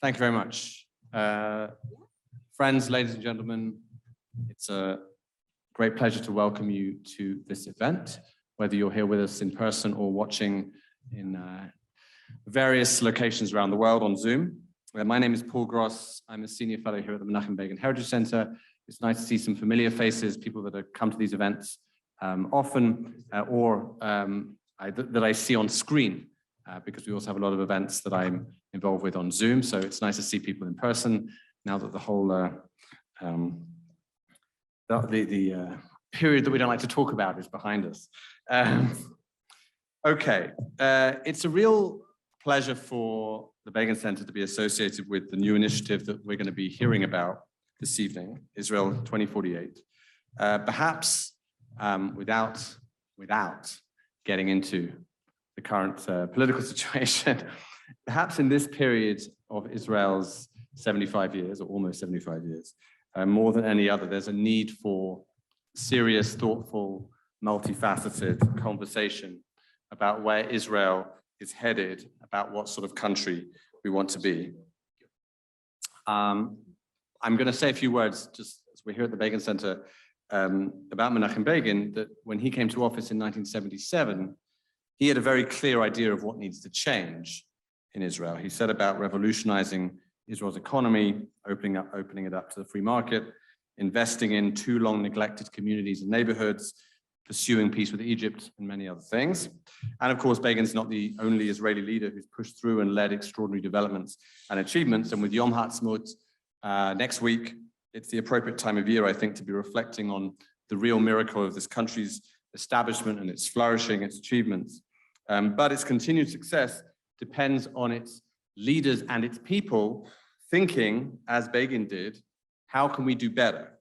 Thank you very much. Friends, ladies and gentlemen, it's a great pleasure to welcome you to this event, whether you're here with us in person or watching in various locations around the world on Zoom. My name is Paul Gross. I'm a senior fellow here at the Menachem Begin Heritage Center. It's nice to see some familiar faces, people that have come to these events often or that I see on screen, because we also have a lot of events that I'm involved with on Zoom. So it's nice to see people in person now that the whole period that we don't like to talk about is behind us. Okay, it's a real pleasure for the Begin Center to be associated with the new initiative that we're going to be hearing about this evening, Israel 2048. Perhaps without getting into the current political situation, perhaps in this period of Israel's 75 years, or almost 75 years, more than any other, there's a need for serious, thoughtful, multifaceted conversation about where Israel is headed, about what sort of country we want to be. I'm going to say a few words, just as we're here at the Begin Center, about Menachem Begin, that when he came to office in 1977, he had a very clear idea of what needs to change in Israel. He set about revolutionizing Israel's economy, opening it up to the free market, investing in too long neglected communities and neighborhoods, pursuing peace with Egypt, and many other things. And of course, Begin's not the only Israeli leader who's pushed through and led extraordinary developments and achievements. And with Yom Ha'atzmaut next week, it's the appropriate time of year, I think, to be reflecting on the real miracle of this country's establishment and its flourishing, its achievements. But its continued success depends on its leaders and its people thinking, as Begin did, how can we do better?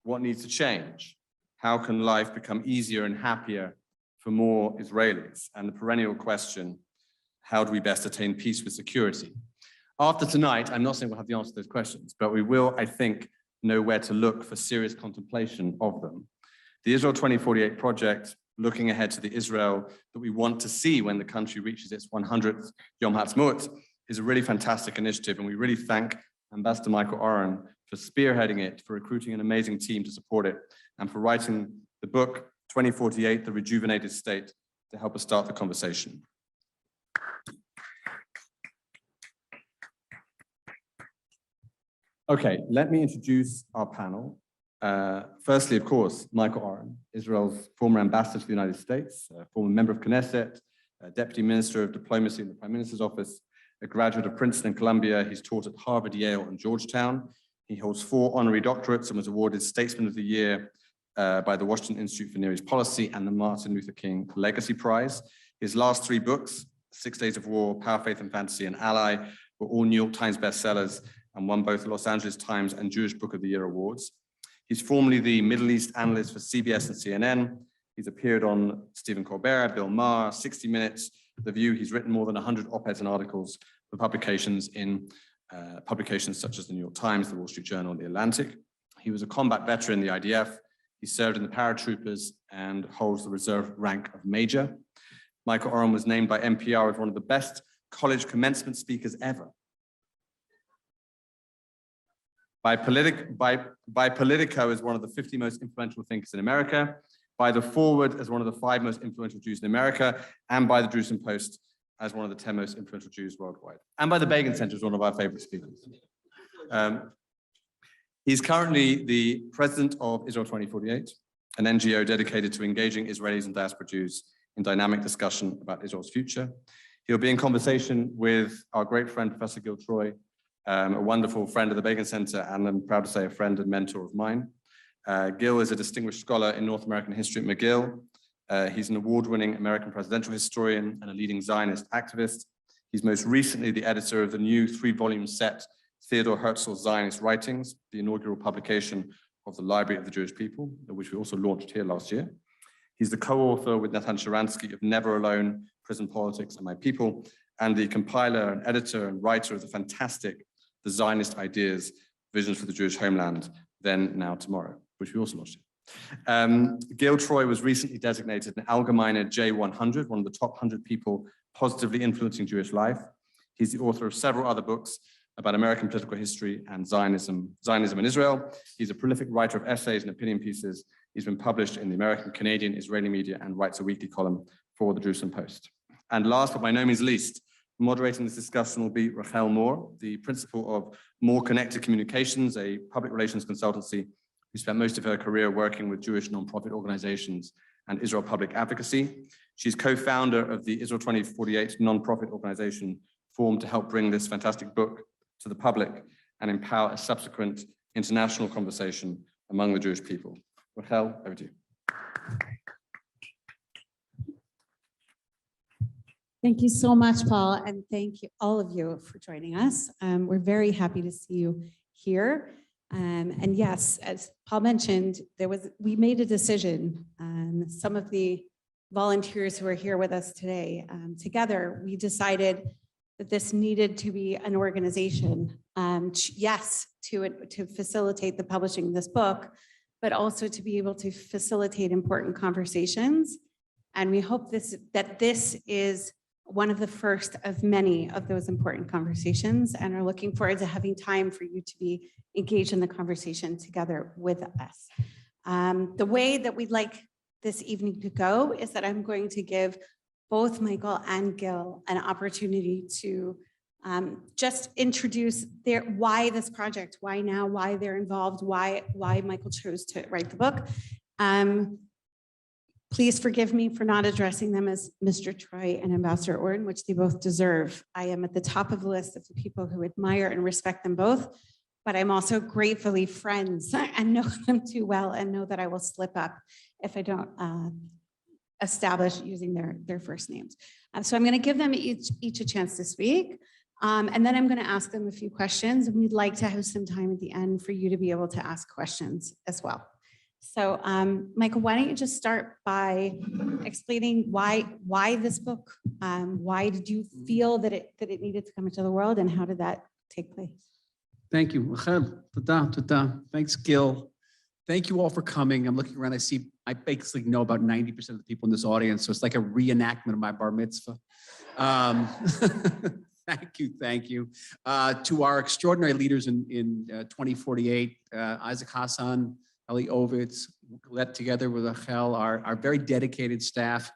What needs to change? How can life become easier and happier for more Israelis? And the perennial question, how do we best attain peace with security? After tonight, I'm not saying we'll have the answer to those questions, but we will, I think, know where to look for serious contemplation of them. The Israel 2048 project, looking ahead to the Israel that we want to see when the country reaches its 100th Yom Ha'atzmaut, is a really fantastic initiative, and we really thank Ambassador Michael Oren for spearheading it, for recruiting an amazing team to support it, and for writing the book 2048, The Rejuvenated State, to help us start the conversation. Okay, let me introduce our panel. Firstly, of course, Michael Oren, Israel's former ambassador to the United States, former member of Knesset, Deputy Minister of Diplomacy in the Prime Minister's Office, a graduate of Princeton and Columbia. He's taught at Harvard, Yale, and Georgetown. He holds 4 honorary doctorates and was awarded Statesman of the Year by the Washington Institute for Near East Policy and the Martin Luther King Legacy Prize. His last 3 books, 6 Days of War, Power, Faith, and Fantasy, and Ally, were all New York Times bestsellers and won both the Los Angeles Times and Jewish Book of the Year awards. He's formerly the Middle East analyst for CBS and CNN. He's appeared on Stephen Colbert, Bill Maher, 60 Minutes, The View. He's written more than 100 op-eds and articles for publications in publications such as the New York Times, the Wall Street Journal, and the Atlantic. He was a combat veteran in the IDF. He served in the paratroopers and holds the reserve rank of major. Michael Oren was named by NPR as one of the best college commencement speakers ever. By Politico as one of the 50 most influential thinkers in America, by The Forward as one of the 5 most influential Jews in America, and by the Jerusalem Post as one of the 10 most influential Jews worldwide, and by the Begin Center as one of our favorite speakers. He's currently the president of Israel 2048, an NGO dedicated to engaging Israelis and diaspora Jews in dynamic discussion about Israel's future. He'll be in conversation with our great friend, Professor Gil Troy, a wonderful friend of the Begin Center, and I'm proud to say a friend and mentor of mine. Gil is a distinguished scholar in North American history at McGill. He's an award-winning American presidential historian and a leading Zionist activist. He's most recently the editor of the new 3-volume set, Theodore Herzl's Zionist Writings, the inaugural publication of the Library of the Jewish People, which we also launched here last year. He's the co-author with Natan Sharansky of Never Alone, Prison Politics and My People, and the compiler and editor and writer of the fantastic The Zionist Ideas, Visions for the Jewish Homeland, Then, Now, Tomorrow, which we also launched. Gil Troy was recently designated an Allgemeine J100, one of the top 100 people positively influencing Jewish life. He's the author of several other books, about American political history and Zionism in Israel. He's a prolific writer of essays and opinion pieces. He's been published in the American, Canadian, Israeli media, and writes a weekly column for the Jerusalem Post. And last, but by no means least, moderating this discussion will be Rachel Moore, the principal of More Connected Communications, a public relations consultancy who spent most of her career working with Jewish nonprofit organizations and Israel public advocacy. She's co-founder of the Israel 2048 nonprofit organization formed to help bring this fantastic book to the public and empower a subsequent international conversation among the Jewish people. Rachel, over to you. Thank you so much, Paul, and thank you all of you for joining us. We're very happy to see you here. And yes, as Paul mentioned, we made a decision. Some of the volunteers who are here with us today, together, we decided that this needed to be an organization. Yes, to facilitate the publishing of this book, but also to be able to facilitate important conversations. And we hope that this is one of the first of many of those important conversations, and are looking forward to having time for you to be engaged in the conversation together with us. The way that we'd like this evening to go is that I'm going to give both Michael and Gil an opportunity to just introduce why this project, why now, why they're involved, why Michael chose to write the book. Please forgive me for not addressing them as Mr. Troy and Ambassador Oren, which they both deserve. I am at the top of the list of the people who admire and respect them both, but I'm also gratefully friends and know them too well and know that I will slip up if I don't establish using their first names. So I'm going to give them each a chance to speak. And then I'm going to ask them a few questions, and we'd like to have some time at the end for you to be able to ask questions as well. So Michael, why don't you just start by explaining why this book? Why did you feel that it needed to come into the world, and how did that take place? Thank you, Rachel. Tada. Thanks, Gil. Thank you all for coming. I'm looking around. I basically know about 90% of the people in this audience, so it's like a reenactment of my bar mitzvah. Thank you. To our extraordinary leaders in 2048, Isaac Hassan, Eli Ovitz, led together with Rachel, our very dedicated staff,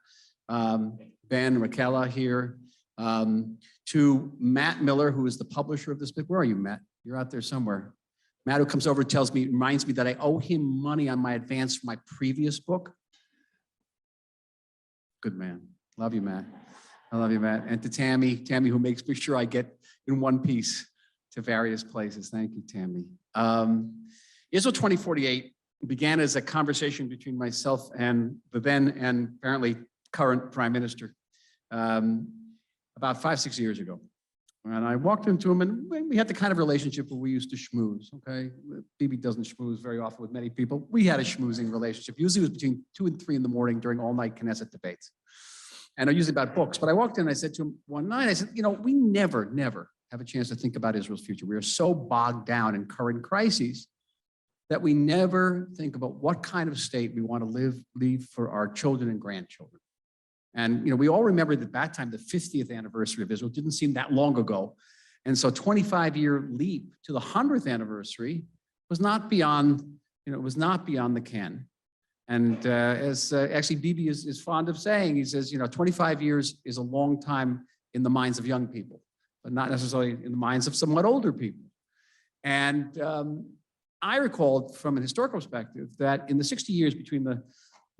Ben, Raquel here, to Matt Miller, who is the publisher of this book. Where are you, Matt? You're out there somewhere. Matt, who comes over, reminds me that I owe him money on my advance for my previous book. Good man. Love you, Matt. I love you, Matt. And to Tammy, who makes sure I get in one piece to various places. Thank you, Tammy. Israel 2048 began as a conversation between myself and the then and apparently current Prime Minister about 5-6 years ago. And I walked into him, and we had the kind of relationship where we used to schmooze, okay? Bibi doesn't schmooze very often with many people. We had a schmoozing relationship. Usually it was between 2 and 3 in the morning during all-night Knesset debates. And usually about books. But I walked in and I said to him one night, I said, we never have a chance to think about Israel's future. We are so bogged down in current crises that we never think about what kind of state we want to leave for our children and grandchildren. And we all remember that that time, the 50th anniversary of Israel didn't seem that long ago. And so 25-year leap to the 100th anniversary was not beyond, it was not beyond the ken. And as actually Bibi is fond of saying, he says, 25 years is a long time in the minds of young people, but not necessarily in the minds of somewhat older people. And I recalled from an historical perspective that in the 60 years between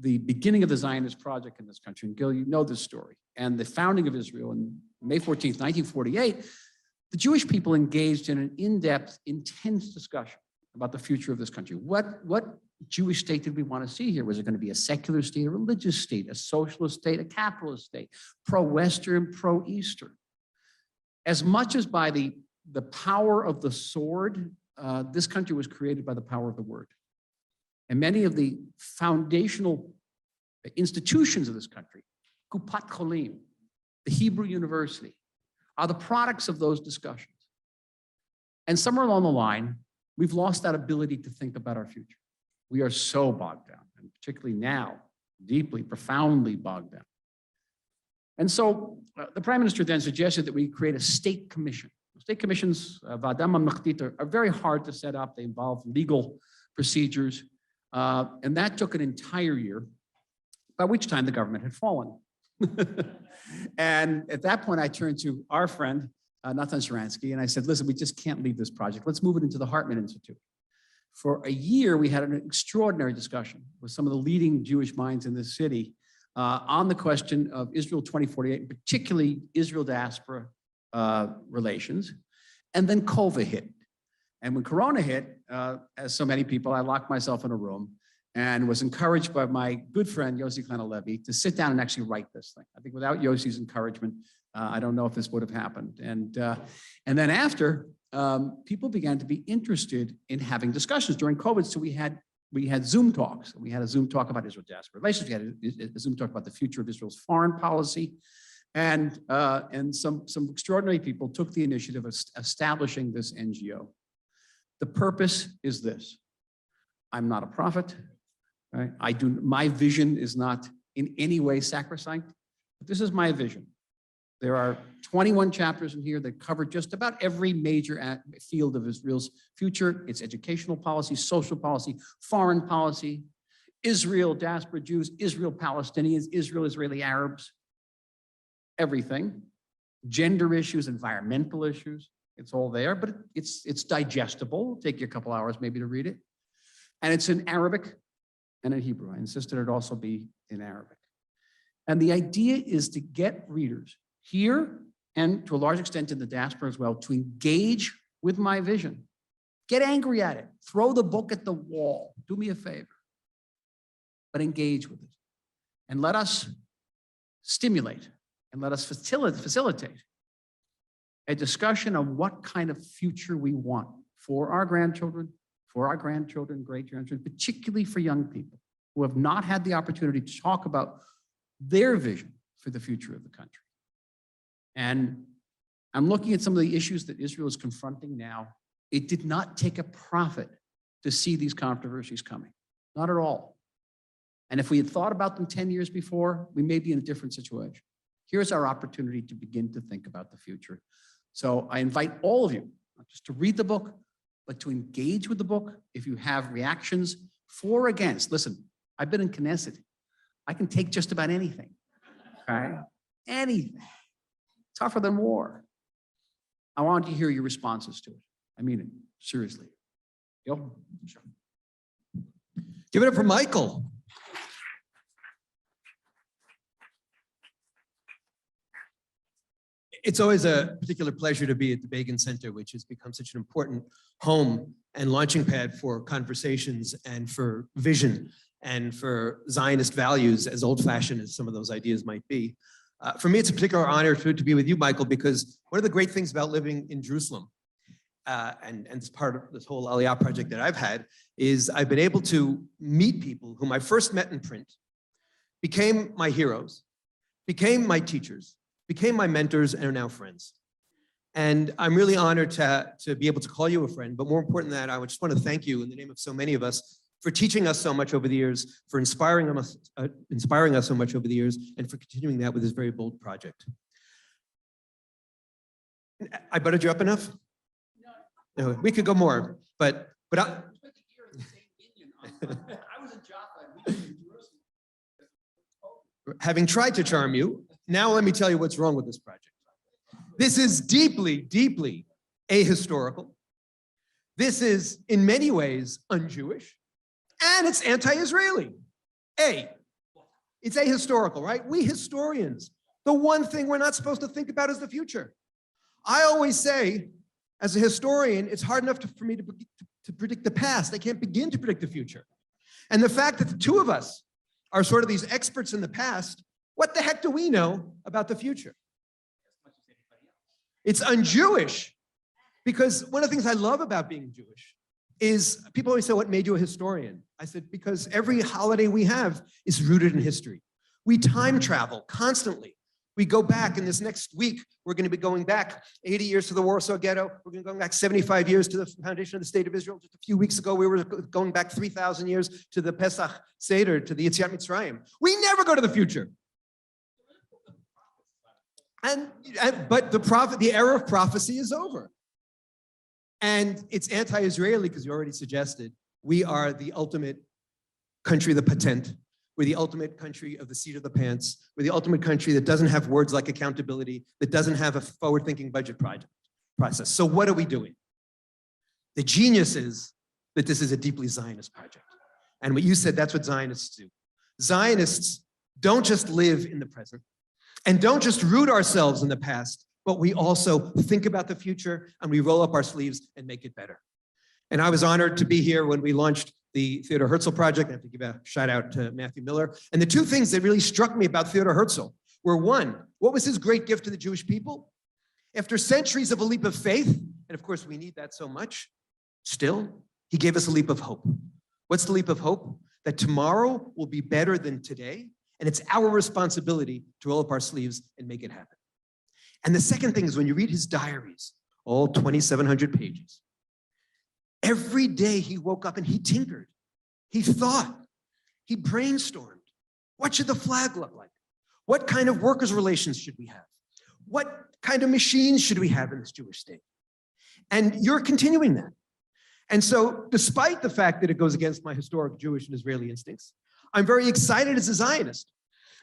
the beginning of the Zionist project in this country, and Gil, you know this story, and the founding of Israel on May 14th, 1948, the Jewish people engaged in an in-depth, intense discussion about the future of this country. What Jewish state did we want to see here? Was it going to be a secular state, a religious state, a socialist state, a capitalist state, pro-Western, pro-Eastern? As much as by the power of the sword, this country was created by the power of the word. And many of the foundational institutions of this country, Kupat Cholim, the Hebrew University, are the products of those discussions. And somewhere along the line, we've lost that ability to think about our future. We are so bogged down, and particularly now, deeply, profoundly bogged down. And so the Prime Minister then suggested that we create a state commission state commissions, Vadam Mamlechtit, are very hard to set up. They involve legal procedures. And that took an entire year, by which time the government had fallen. And at that point, I turned to our friend, Nathan Sharansky, and I said, listen, we just can't leave this project. Let's move it into the Hartman Institute. For a year, we had an extraordinary discussion with some of the leading Jewish minds in this city on the question of Israel 2048, particularly Israel diaspora relations. And then COVID hit. And when Corona hit, as so many people, I locked myself in a room and was encouraged by my good friend, Yossi Klein-Halevi, to sit down and actually write this thing. I think without Yossi's encouragement, I don't know if this would have happened. And then after, people began to be interested in having discussions during COVID. So we had Zoom talks. We had a Zoom talk about Israel diaspora relations. We had a Zoom talk about the future of Israel's foreign policy. And some extraordinary people took the initiative of establishing this NGO. The purpose is this. I'm not a prophet. Right? My vision is not in any way sacrosanct, but this is my vision. There are 21 chapters in here that cover just about every major field of Israel's future, its educational policy, social policy, foreign policy, Israel, diaspora Jews, Israel, Palestinians, Israel, Israeli Arabs, everything, gender issues, environmental issues. It's all there, but it's digestible. It'll take you a couple hours maybe to read it. And it's in Arabic and in Hebrew. I insisted it also be in Arabic. And the idea is to get readers here and to a large extent in the diaspora as well to engage with my vision. Get angry at it. Throw the book at the wall. Do me a favor. But engage with it. And let us stimulate and let us facilitate a discussion on what kind of future we want for our grandchildren, great-grandchildren, particularly for young people who have not had the opportunity to talk about their vision for the future of the country. And I'm looking at some of the issues that Israel is confronting now. It did not take a prophet to see these controversies coming, not at all. And if we had thought about them 10 years before, we may be in a different situation. Here's our opportunity to begin to think about the future. So I invite all of you, not just to read the book, but to engage with the book. If you have reactions for or against, listen, I've been in Knesset. I can take just about anything, okay? Anything. Tougher than war. I want to hear your responses to it. I mean it, seriously. Yo? Sure. Give it up for Michael. It's always a particular pleasure to be at the Begin Center, which has become such an important home and launching pad for conversations and for vision and for Zionist values, as old-fashioned as some of those ideas might be. For me, it's a particular honor to be with you, Michael, because one of the great things about living in Jerusalem, and it's part of this whole Aliyah project that I've had, is I've been able to meet people whom I first met in print, became my heroes, became my teachers, became my mentors, and are now friends. And I'm really honored to be able to call you a friend, but more important than that, I just want to thank you in the name of so many of us for teaching us so much over the years, for inspiring us so much over the years, and for continuing that with this very bold project. I buttered you up enough? No, we could go more, but I was in Jaffa and we were in Jerusalem. Having tried to charm you, now let me tell you what's wrong with this project. This is deeply, deeply ahistorical. This is in many ways un-Jewish, and it's anti-Israeli. It's ahistorical, right? We historians, the one thing we're not supposed to think about is the future. I always say, as a historian, it's hard enough for me to predict the past. I can't begin to predict the future. And the fact that the two of us are sort of these experts in the past, what the heck do we know about the future? It's un-Jewish, because one of the things I love about being Jewish is people always say, what made you a historian? I said, because every holiday we have is rooted in history. We time travel constantly. We go back, and this next week, we're going to be going back 80 years to the Warsaw Ghetto. We're going to go back 75 years to the foundation of the State of Israel. Just a few weeks ago, we were going back 3,000 years to the Pesach Seder, to the Yetziat Mitzrayim. We never go to the future. But the era of prophecy is over. And it's anti-Israeli because you already suggested we are the ultimate country of the patent. We're the ultimate country of the seat of the pants. We're the ultimate country that doesn't have words like accountability, that doesn't have a forward-thinking budget process. So what are we doing? The genius is that this is a deeply Zionist project. And what you said, that's what Zionists do. Zionists don't just live in the present and don't just root ourselves in the past, but we also think about the future and we roll up our sleeves and make it better. And I was honored to be here when we launched the Theodor Herzl project. I have to give a shout out to Matthew Miller. And the two things that really struck me about Theodor Herzl were, one, what was his great gift to the Jewish people? After centuries of a leap of faith, and of course we need that so much, still, he gave us a leap of hope. What's the leap of hope? That tomorrow will be better than today, and it's our responsibility to roll up our sleeves and make it happen. And the second thing is when you read his diaries, all 2,700 pages, every day he woke up and he tinkered, he thought, he brainstormed. What should the flag look like? What kind of workers' relations should we have? What kind of machines should we have in this Jewish state? And you're continuing that. And so despite the fact that it goes against my historic Jewish and Israeli instincts, I'm very excited as a Zionist.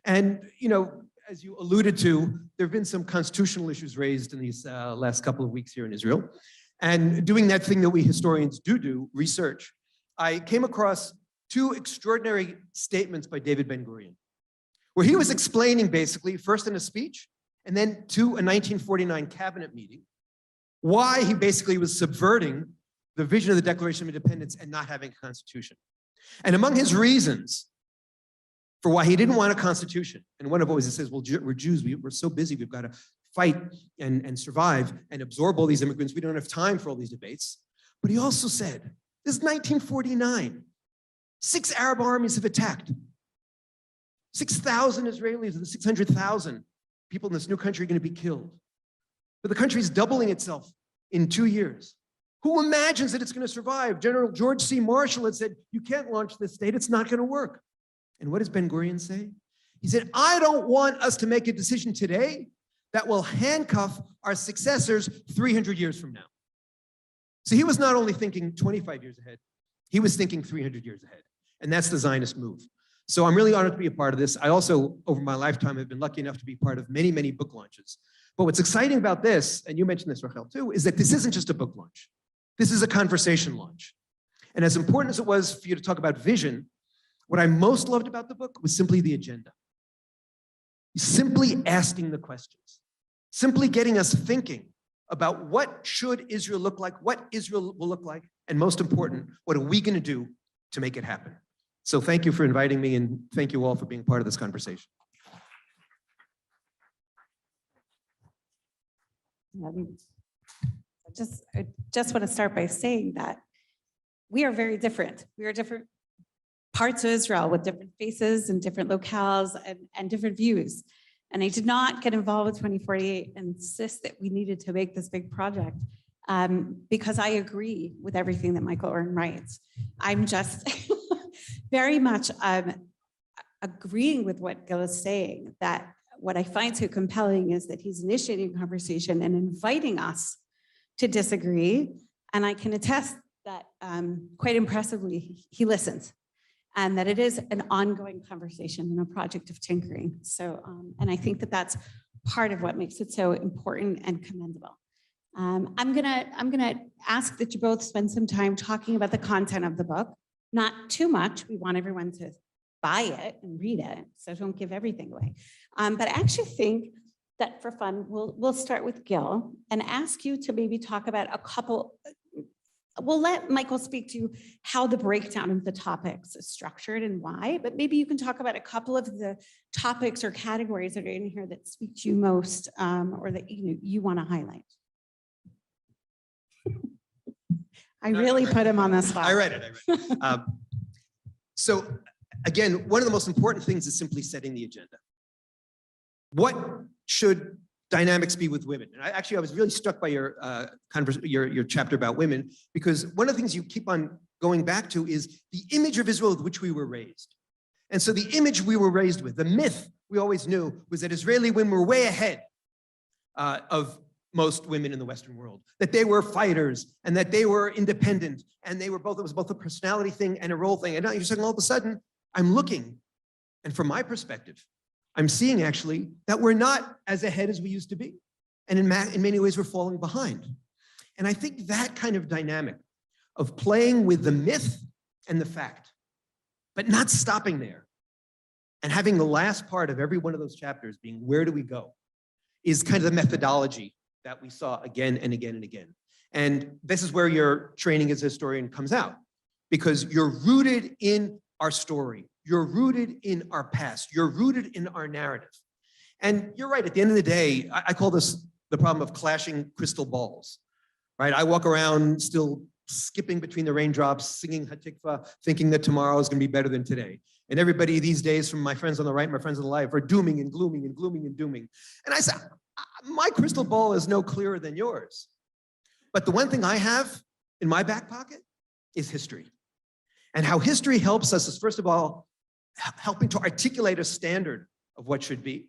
And, you know, as you alluded to, there have been some constitutional issues raised in these last couple of weeks here in Israel. And doing that thing that we historians do, research, I came across two extraordinary statements by David Ben-Gurion, where he was explaining basically, first in a speech, and then to a 1949 cabinet meeting, why he basically was subverting the vision of the Declaration of Independence and not having a constitution. And among his reasons for why he didn't want a constitution, and one of always he says, well, we're Jews, we're so busy, we've got to fight and survive and absorb all these immigrants. We don't have time for all these debates. But he also said, this is 1949. 6 Arab armies have attacked. 6,000 Israelis of the 600,000 people in this new country are going to be killed. But the country is doubling itself in 2 years. Who imagines that it's going to survive? General George C. Marshall had said, you can't launch this state, it's not going to work. And what does Ben-Gurion say? He said, I don't want us to make a decision today that will handcuff our successors 300 years from now. So he was not only thinking 25 years ahead, he was thinking 300 years ahead. And that's the Zionist move. So I'm really honored to be a part of this. I also, over my lifetime, have been lucky enough to be part of many, many book launches. But what's exciting about this, and you mentioned this, Rachel, too, is that this isn't just a book launch. This is a conversation launch. And as important as it was for you to talk about vision, what I most loved about the book was simply the agenda. Simply asking the questions. Simply getting us thinking about what should Israel look like, what Israel will look like, and most important, what are we going to do to make it happen? So thank you for inviting me, and thank you all for being part of this conversation. I just want to start by saying that we are very different. We are different parts of Israel with different faces and different locales and different views. And I did not get involved with 2048 and insist that we needed to make this big project because I agree with everything that Michael Oren writes. I'm just very much agreeing with what Gil is saying, that what I find so compelling is that he's initiating a conversation and inviting us to disagree. And I can attest that quite impressively, he listens. And that it is an ongoing conversation and a project of tinkering. So, and I think that that's part of what makes it so important and commendable. I'm gonna ask that you both spend some time talking about the content of the book. Not too much. We want everyone to buy it and read it, so don't give everything away. But I actually think that for fun, we'll start with Gil and ask you to maybe talk about a couple. We'll let Michael speak to how the breakdown of the topics is structured and why, but maybe you can talk about a couple of the topics or categories that are in here that speak to you most or that you want to highlight. I really put him on the spot. I read it. So again, one of the most important things is simply setting the agenda. What should dynamics be with women? And I was really struck by your chapter about women, because one of the things you keep on going back to is the image of Israel with which we were raised. And so the image we were raised with, the myth we always knew, was that Israeli women were way ahead of most women in the Western world, that they were fighters and that they were independent and they were both, it was both a personality thing and a role thing. And now you're saying all of a sudden, I'm looking, and from my perspective, I'm seeing actually that we're not as ahead as we used to be. And in many ways, we're falling behind. And I think that kind of dynamic of playing with the myth and the fact, but not stopping there, and having the last part of every one of those chapters being, where do we go, is kind of the methodology that we saw again and again and again. And this is where your training as a historian comes out, because you're rooted in our story. You're rooted in our past. You're rooted in our narrative. And you're right, at the end of the day, I call this the problem of clashing crystal balls, right? I walk around still skipping between the raindrops, singing Hatikva, thinking that tomorrow is going to be better than today. And everybody these days, from my friends on the right, my friends on the left, are dooming and glooming and glooming and dooming. And I said, my crystal ball is no clearer than yours. But the one thing I have in my back pocket is history. And how history helps us is, first of all, helping to articulate a standard of what should be.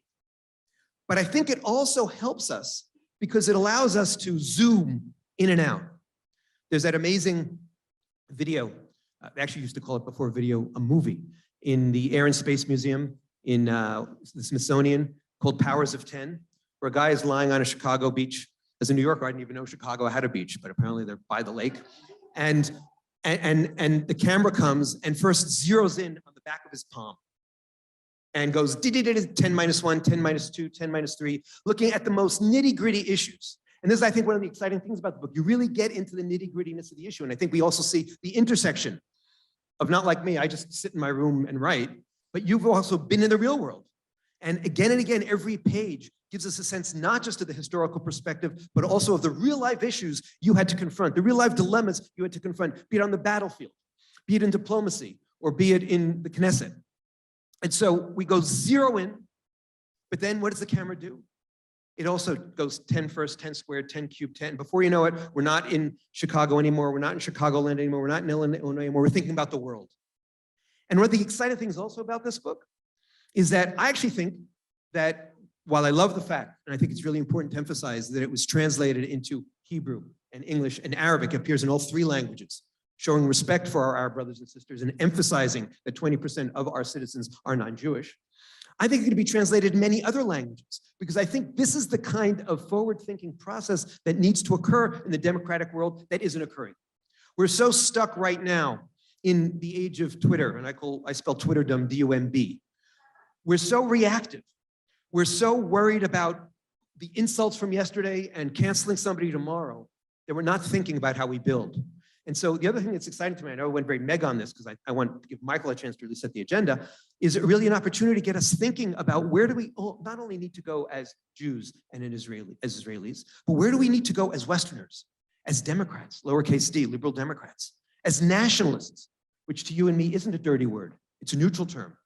But I think it also helps us because it allows us to zoom in and out. There's that amazing video, they actually used to call it before video, a movie, in the Air and Space Museum in the Smithsonian called Powers of 10, where a guy is lying on a Chicago beach. As a New Yorker, I didn't even know Chicago had a beach, but apparently they're by the lake. And the camera comes and first zeroes in on the back of his palm and goes 10 minus 1, 10 minus 2, 10 minus 3, looking at the most nitty-gritty issues. And this is, I think, one of the exciting things about the book. You really get into the nitty-grittiness of the issue. And I think we also see the intersection of, not like me, I just sit in my room and write, but you've also been in the real world. And again, every page gives us a sense not just of the historical perspective, but also of the real life issues you had to confront, the real life dilemmas you had to confront, be it on the battlefield, be it in diplomacy, or be it in the Knesset. And so we go zero in, but then what does the camera do? It also goes 10 first, 10 squared, 10 cubed, 10. Before you know it, we're not in Chicago anymore. We're not in Chicagoland anymore. We're not in Illinois anymore. We're thinking about the world. And one of the exciting things also about this book is that I actually think that while I love the fact, and I think it's really important to emphasize that it was translated into Hebrew and English and Arabic, it appears in all 3 languages, showing respect for our Arab brothers and sisters and emphasizing that 20% of our citizens are non-Jewish. I think it could be translated in many other languages, because I think this is the kind of forward-thinking process that needs to occur in the democratic world that isn't occurring. We're so stuck right now in the age of Twitter, and I spell Twitterdom D-U-M-B. We're so reactive. We're so worried about the insults from yesterday and canceling somebody tomorrow that we're not thinking about how we build. And so the other thing that's exciting to me, I know I went very mega on this because I want to give Michael a chance to really set the agenda, is it really an opportunity to get us thinking about where do we not only need to go as Jews and as Israelis, but where do we need to go as Westerners, as Democrats, lowercase d, liberal Democrats, as nationalists, which to you and me isn't a dirty word. It's a neutral term.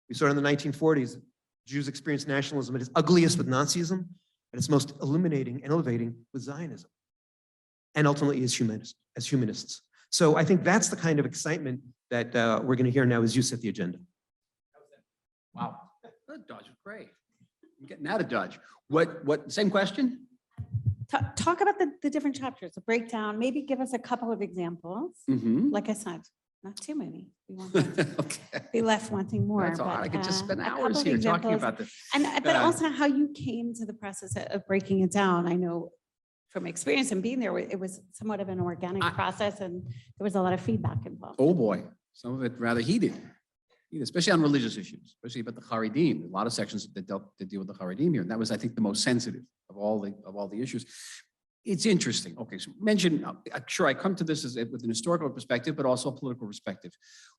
We saw it in the 1940s. Jews experienced nationalism at its ugliest with Nazism, at its most illuminating and elevating with Zionism, and ultimately as humanists. So I think that's the kind of excitement that we're going to hear now as you set the agenda. Wow, that Dodge was great. I'm getting out of Dodge. What, same question? Talk about the different chapters, the breakdown, maybe give us a couple of examples. Mm-hmm. Like I said, not too many. We won't be left wanting more. That's all right. I could just spend a couple hours of here talking examples. about this. But also how you came to the process of breaking it down. I know from experience and being there, it was somewhat of an organic process and there was a lot of feedback involved. Oh boy, some of it rather heated, especially on religious issues, especially about the Haredim. A lot of sections that deal with the Haredim here. And that was, I think, the most sensitive of all the issues. It's interesting. Okay, so mention, I'm sure I come to this with an historical perspective, but also a political perspective.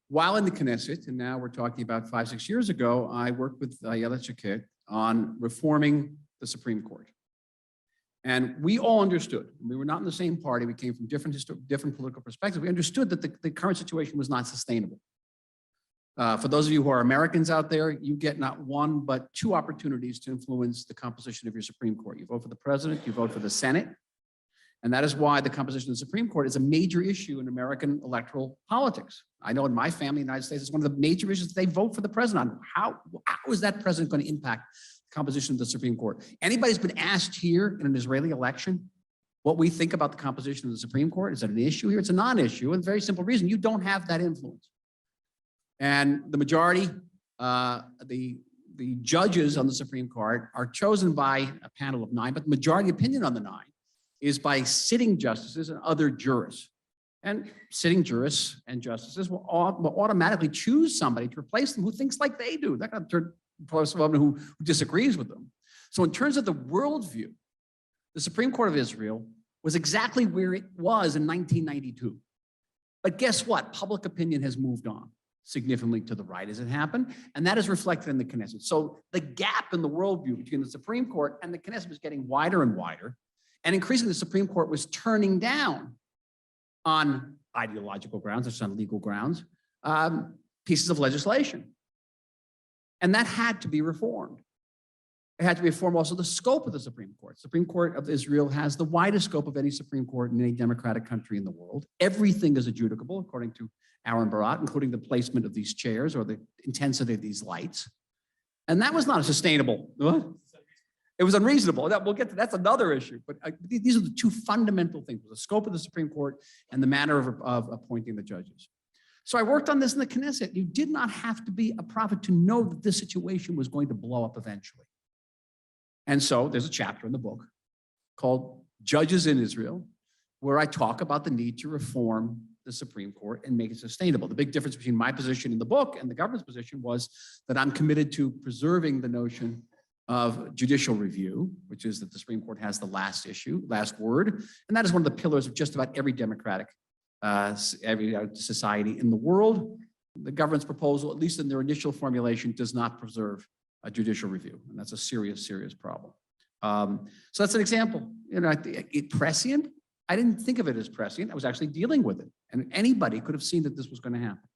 While in the Knesset, and now we're talking about 5-6 years ago, I worked with Ayelet Shaked on reforming the Supreme Court. And we all understood, we were not in the same party, we came from different political perspectives. We understood that the current situation was not sustainable. For those of you who are Americans out there, you get not one, but 2 opportunities to influence the composition of your Supreme Court. You vote for the president, you vote for the Senate. And that is why the composition of the Supreme Court is a major issue in American electoral politics. I know in my family in the United States, it's one of the major issues that they vote for the president on. How is that president going to impact composition of the Supreme Court. Anybody's been asked here in an Israeli election what we think about the composition of the Supreme Court? Is it an issue here? It's a non-issue, and a very simple reason. You don't have that influence. And the majority, the judges on the Supreme Court are chosen by a panel of 9, but the majority opinion on the 9 is by sitting justices and other jurists. And sitting jurists and justices will automatically choose somebody to replace them who thinks like they do. They're not going to replace someone who disagrees with them. So in terms of the worldview, the Supreme Court of Israel was exactly where it was in 1992. But guess what? Public opinion has moved on significantly to the right as it happened, and that is reflected in the Knesset. So the gap in the worldview between the Supreme Court and the Knesset was getting wider and wider, and increasingly the Supreme Court was turning down on ideological grounds, or on legal grounds, pieces of legislation. And that had to be reformed. It had to be reformed also the scope of the Supreme Court. Supreme Court of Israel has the widest scope of any Supreme Court in any democratic country in the world. Everything is adjudicable, according to Aaron Barat, including the placement of these chairs or the intensity of these lights. And that was not a sustainable. What? It was unreasonable. We'll get to that's another issue. But these are the two fundamental things: the scope of the Supreme Court and the manner of appointing the judges. So I worked on this in the Knesset. You did not have to be a prophet to know that this situation was going to blow up eventually. And so there's a chapter in the book called Judges in Israel, where I talk about the need to reform the Supreme Court and make it sustainable. The big difference between my position in the book and the government's position was that I'm committed to preserving the notion of judicial review, which is that the Supreme Court has the last word. And that is one of the pillars of just about every democratic society in the world. The government's proposal, at least in their initial formulation, does not preserve a judicial review. And that's a serious, serious problem. So that's an example. You know, prescient, I didn't think of it as prescient. I was actually dealing with it. And anybody could have seen that this was going to happen.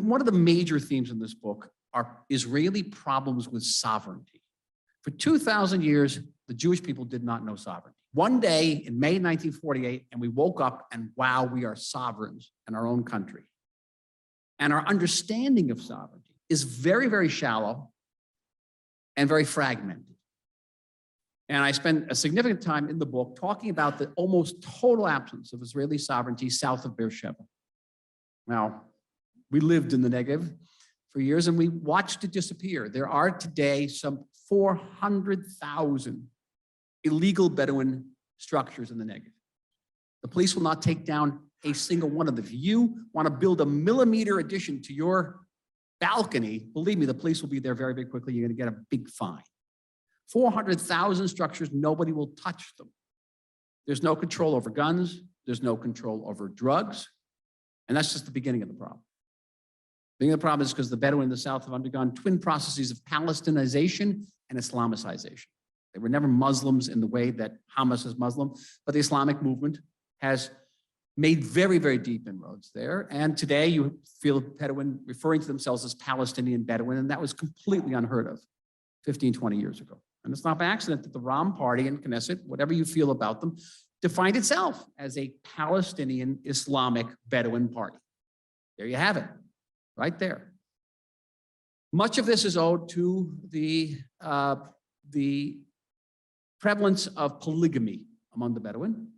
One of the major themes in this book are Israeli problems with sovereignty. For 2,000 years, the Jewish people did not know sovereignty. One day in May 1948, and we woke up and wow, we are sovereigns in our own country. And our understanding of sovereignty is very, very shallow and very fragmented. And I spent a significant time in the book talking about the almost total absence of Israeli sovereignty south of Beersheba. Now, we lived in the Negev for years and we watched it disappear. There are today some 400,000 illegal Bedouin structures in the Negev. The police will not take down a single one of them. If you want to build a millimeter addition to your balcony, believe me, the police will be there very, very quickly. You're going to get a big fine. 400,000 structures, nobody will touch them. There's no control over guns. There's no control over drugs. And that's just the beginning of the problem. The beginning of the problem is because the Bedouin in the South have undergone twin processes of Palestinization and Islamicization. They were never Muslims in the way that Hamas is Muslim, but the Islamic movement has made very, very deep inroads there. And today you feel Bedouin referring to themselves as Palestinian Bedouin, and that was completely unheard of 15, 20 years ago. And it's not by accident that the Ram party in Knesset, whatever you feel about them, defined itself as a Palestinian Islamic Bedouin party. There you have it, right there. Much of this is owed to the prevalence of polygamy among the Bedouin.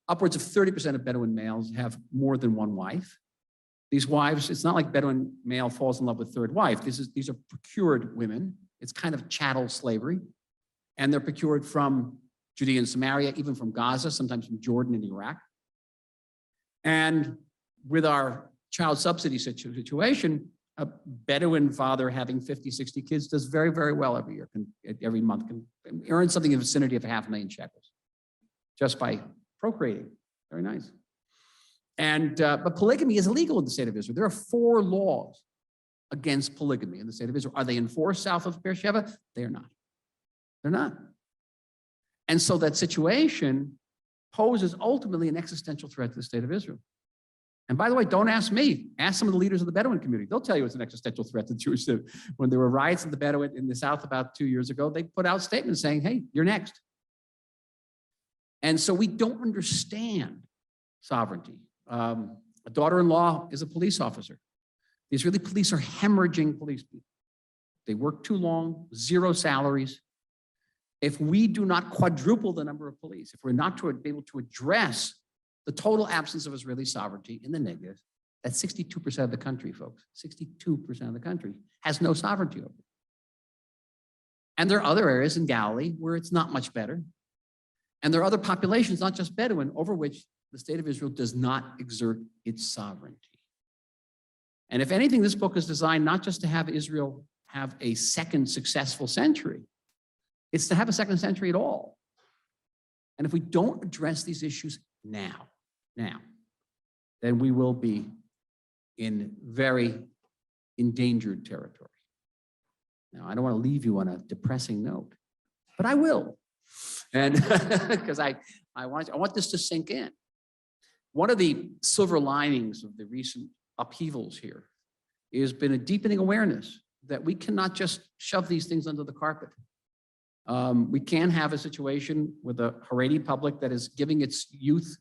Upwards of 30% of Bedouin males have more than one wife. These wives, it's not like Bedouin male falls in love with third wife. These are procured women. It's kind of chattel slavery. And they're procured from Judea and Samaria, even from Gaza, sometimes from Jordan and Iraq. And with our child subsidy situation, a Bedouin father having 50, 60 kids does very, very well every year, every month, can earn something in the vicinity of 500,000 shekels just by procreating. Very nice. And but polygamy is illegal in the state of Israel. There are 4 laws against polygamy in the state of Israel. Are they enforced south of Beersheba? They are not. They're not. And so that situation poses ultimately an existential threat to the state of Israel. And by the way, don't ask me. Ask some of the leaders of the Bedouin community. They'll tell you it's an existential threat to the Jewish city. When there were riots in the Bedouin in the south about 2 years ago, they put out statements saying, hey, you're next. And so we don't understand sovereignty. A daughter-in-law is a police officer. The Israeli police are hemorrhaging police people. They work too long, 0 salaries. If we do not quadruple the number of police, if we're not to be able to address the total absence of Israeli sovereignty in the negative, that's 62% of the country, folks. 62% of the country has no sovereignty over it. And there are other areas in Galilee where it's not much better. And there are other populations, not just Bedouin, over which the state of Israel does not exert its sovereignty. And if anything, this book is designed not just to have Israel have a second successful century, it's to have a second century at all. And if we don't address these issues now, then we will be in very endangered territory. Now, I don't want to leave you on a depressing note, but I will. And because I want this to sink in. One of the silver linings of the recent upheavals here has been a deepening awareness that we cannot just shove these things under the carpet. We can have a situation with a Haredi public that is giving its youth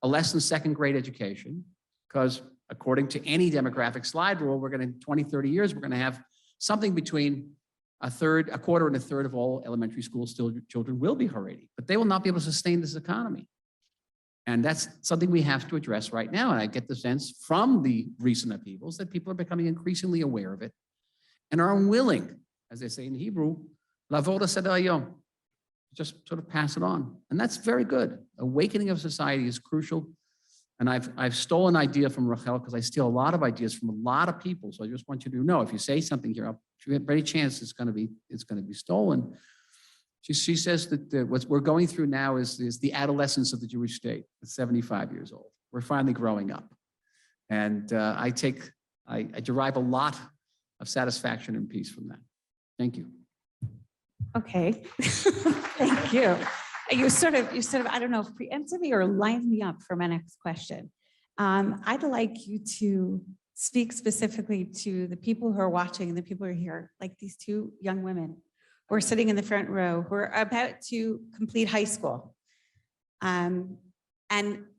a less than second-grade education, because according to any demographic slide rule, we're going to, in 20, 30 years, we're going to have something between a quarter and a third of all elementary school children will be Haredi, but they will not be able to sustain this economy. And that's something we have to address right now. And I get the sense from the recent upheavals that people are becoming increasingly aware of it and are unwilling, as they say in Hebrew, lavod haseder, just sort of pass it on. And that's very good. Awakening of society is crucial. And I've stolen an idea from Rachel, because I steal a lot of ideas from a lot of people. So I just want you to know, if you say something here, if you have any chance it's going to be stolen. She says that what we're going through now is the adolescence of the Jewish state. It's 75 years old. We're finally growing up. And I derive a lot of satisfaction and peace from that. Thank you. Okay, thank you. You sort of, I don't know if preempted me or lined me up for my next question. I'd like you to speak specifically to the people who are watching and the people who are here, like these two young women who are sitting in the front row, who are about to complete high school, and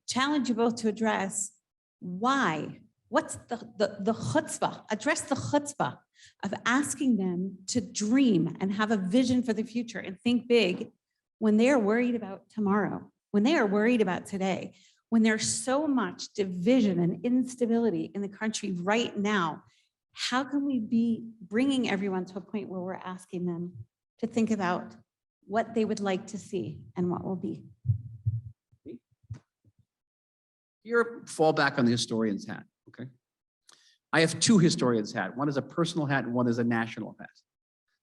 challenge you both to address why. What's the chutzpah? Address the chutzpah of asking them to dream and have a vision for the future and think big when they are worried about tomorrow, when they are worried about today, when there's so much division and instability in the country right now. How can we be bringing everyone to a point where we're asking them to think about what they would like to see and what will be? Here, fall back on the historian's hat, okay? I have two historian's hats. One is a personal hat and one is a national hat.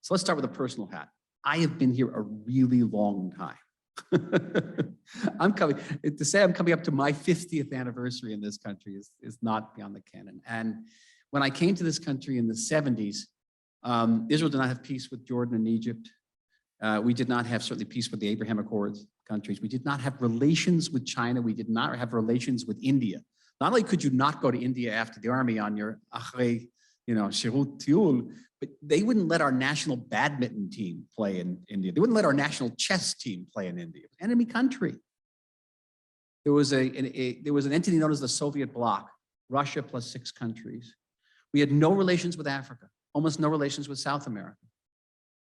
So let's start with a personal hat. I have been here a really long time. I'm coming up to my 50th anniversary in this country is not beyond the canon. And when I came to this country in the 70s, Israel did not have peace with Jordan and Egypt. We did not have certainly peace with the Abraham Accords countries. We did not have relations with China. We did not have relations with India. Not only could you not go to India after the army on your Achrei, Shirut Tiul, but they wouldn't let our national badminton team play in India. They wouldn't let our national chess team play in India. It was an enemy country. There was an entity known as the Soviet bloc, Russia plus 6 countries. We had no relations with Africa, almost no relations with South America.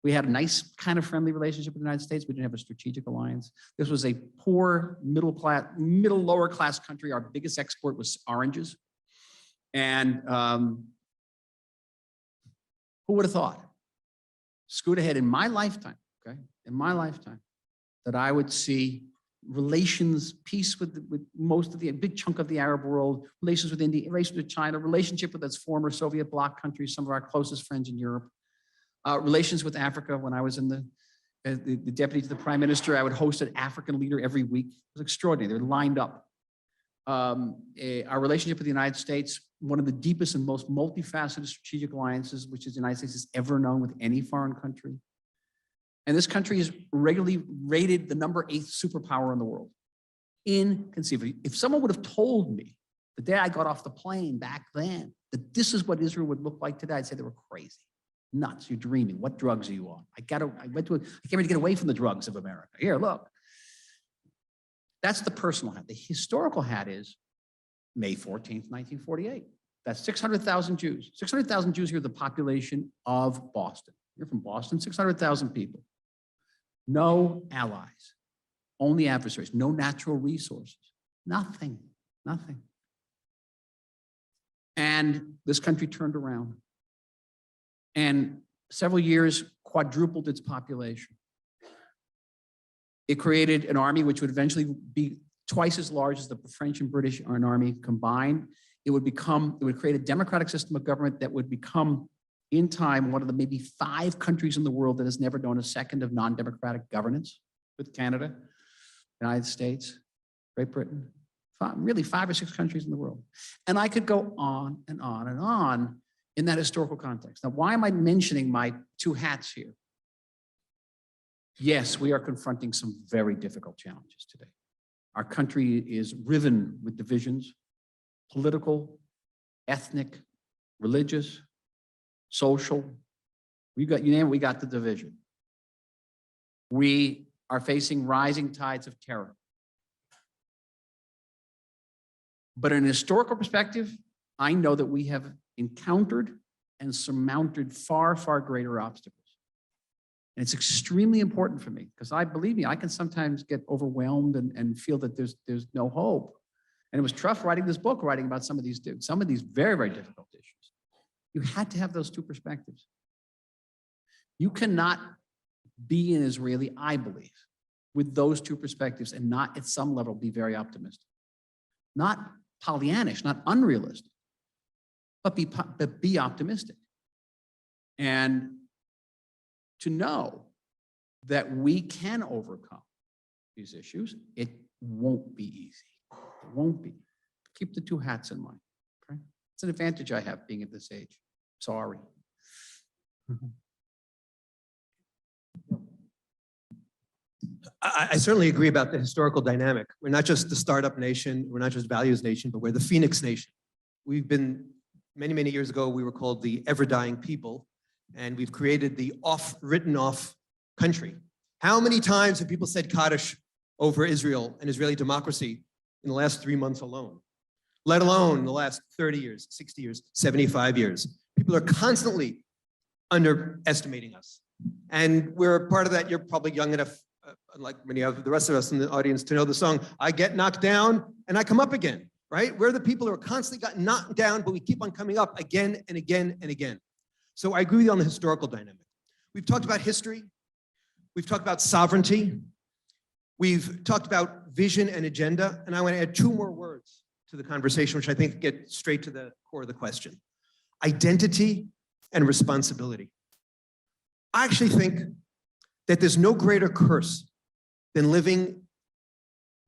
We had a nice kind of friendly relationship with the United States. We didn't have a strategic alliance. This was a poor, lower class country. Our biggest export was oranges. And who would have thought? Scoot ahead in my lifetime, okay? In my lifetime, that I would see relations, peace with most of a big chunk of the Arab world, relations with India, relations with China, relationship with its former Soviet bloc countries, some of our closest friends in Europe. Relations with Africa. When I was in the deputy to the prime minister, I would host an African leader every week. It was extraordinary. They're lined up. Our relationship with the United States, one of the deepest and most multifaceted strategic alliances which the United States has ever known with any foreign country. And this country is regularly rated the number 8th superpower in the world. Inconceivable. If someone would have told me the day I got off the plane back then that this is what Israel would look like today, I'd say they were crazy. Nuts, you're dreaming. What drugs are you on? I came here to get away from the drugs of America. Here, look. That's the personal hat. The historical hat is May 14th, 1948. That's 600,000 Jews. 600,000 Jews here, the population of Boston. You're from Boston, 600,000 people. No allies, only adversaries, no natural resources, nothing, nothing. And this country turned around and several years quadrupled its population. It created an army which would eventually be twice as large as the French and British army combined. It would create a democratic system of government that would become, in time, one of the maybe 5 countries in the world that has never known a second of non-democratic governance, with Canada, United States, Great Britain, really 5 or 6 countries in the world. And I could go on and on and on in that historical context. Now, why am I mentioning my 2 hats here? Yes, we are confronting some very difficult challenges today. Our country is riven with divisions, political, ethnic, religious, social. We got, you name it, we got the division. We are facing rising tides of terror. But in a historical perspective, I know that we have encountered and surmounted far, far greater obstacles. And it's extremely important for me because believe me, I can sometimes get overwhelmed and feel that there's no hope. And it was tough writing this book, writing about some of these very, very difficult issues. You had to have those 2 perspectives. You cannot be an Israeli, I believe, with those 2 perspectives and not at some level be very optimistic. Not Pollyannish, not unrealistic, but be optimistic. And to know that we can overcome these issues, it won't be easy. It won't be. Keep the 2 hats in mind. Okay? It's an advantage I have being at this age. Sorry. I certainly agree about the historical dynamic. We're not just the startup nation, we're not just values nation, but we're the Phoenix nation. We've been, many, many years ago, we were called the ever-dying people, and we've created the written off country. How many times have people said Kaddish over Israel and Israeli democracy in the last 3 months alone? Let alone the last 30 years, 60 years, 75 years. People are constantly underestimating us. And we're a part of that. You're probably young enough, unlike many of the rest of us in the audience, to know the song, I get knocked down and I come up again, right? We're the people who are constantly got knocked down, but we keep on coming up again and again and again. So I agree with you on the historical dynamic. We've talked about history. We've talked about sovereignty. We've talked about vision and agenda. And I want to add 2 more words to the conversation, which I think get straight to the core of the question. Identity and responsibility. I actually think that there's no greater curse than living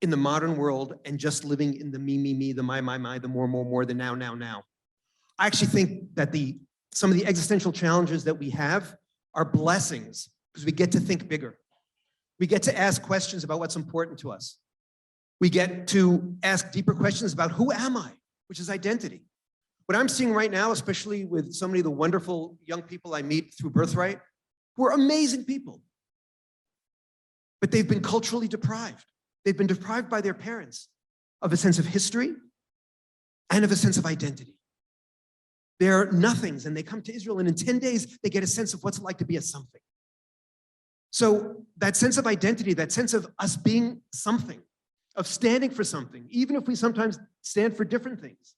in the modern world and just living in the me, the my, the more, the now. I actually think that some of the existential challenges that we have are blessings because we get to think bigger. We get to ask questions about what's important to us. We get to ask deeper questions about who am I, which is identity. What I'm seeing right now, especially with so many of the wonderful young people I meet through Birthright, who are amazing people, but they've been culturally deprived. They've been deprived by their parents of a sense of history and of a sense of identity. They're nothings, and they come to Israel, and in 10 days, they get a sense of what's it like to be a something. So that sense of identity, that sense of us being something, of standing for something, even if we sometimes stand for different things,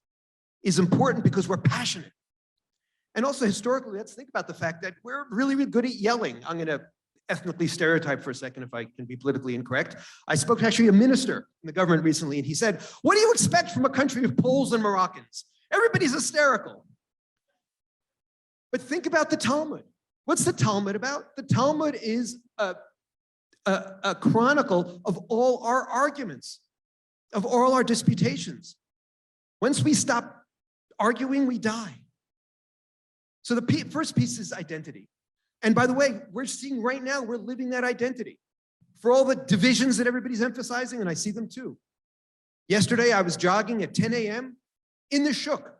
is important because we're passionate. And also historically, let's think about the fact that we're really, really good at yelling. I'm going to ethnically stereotype for a second if I can be politically incorrect. I spoke to actually a minister in the government recently, and he said, what do you expect from a country of Poles and Moroccans? Everybody's hysterical. But think about the Talmud. What's the Talmud about? The Talmud is a chronicle of all our arguments, of all our disputations. Once we stop arguing, we die. So the first piece is identity. And by the way, we're seeing right now, we're living that identity. For all the divisions that everybody's emphasizing, and I see them too. Yesterday, I was jogging at 10 a.m. in the shuk.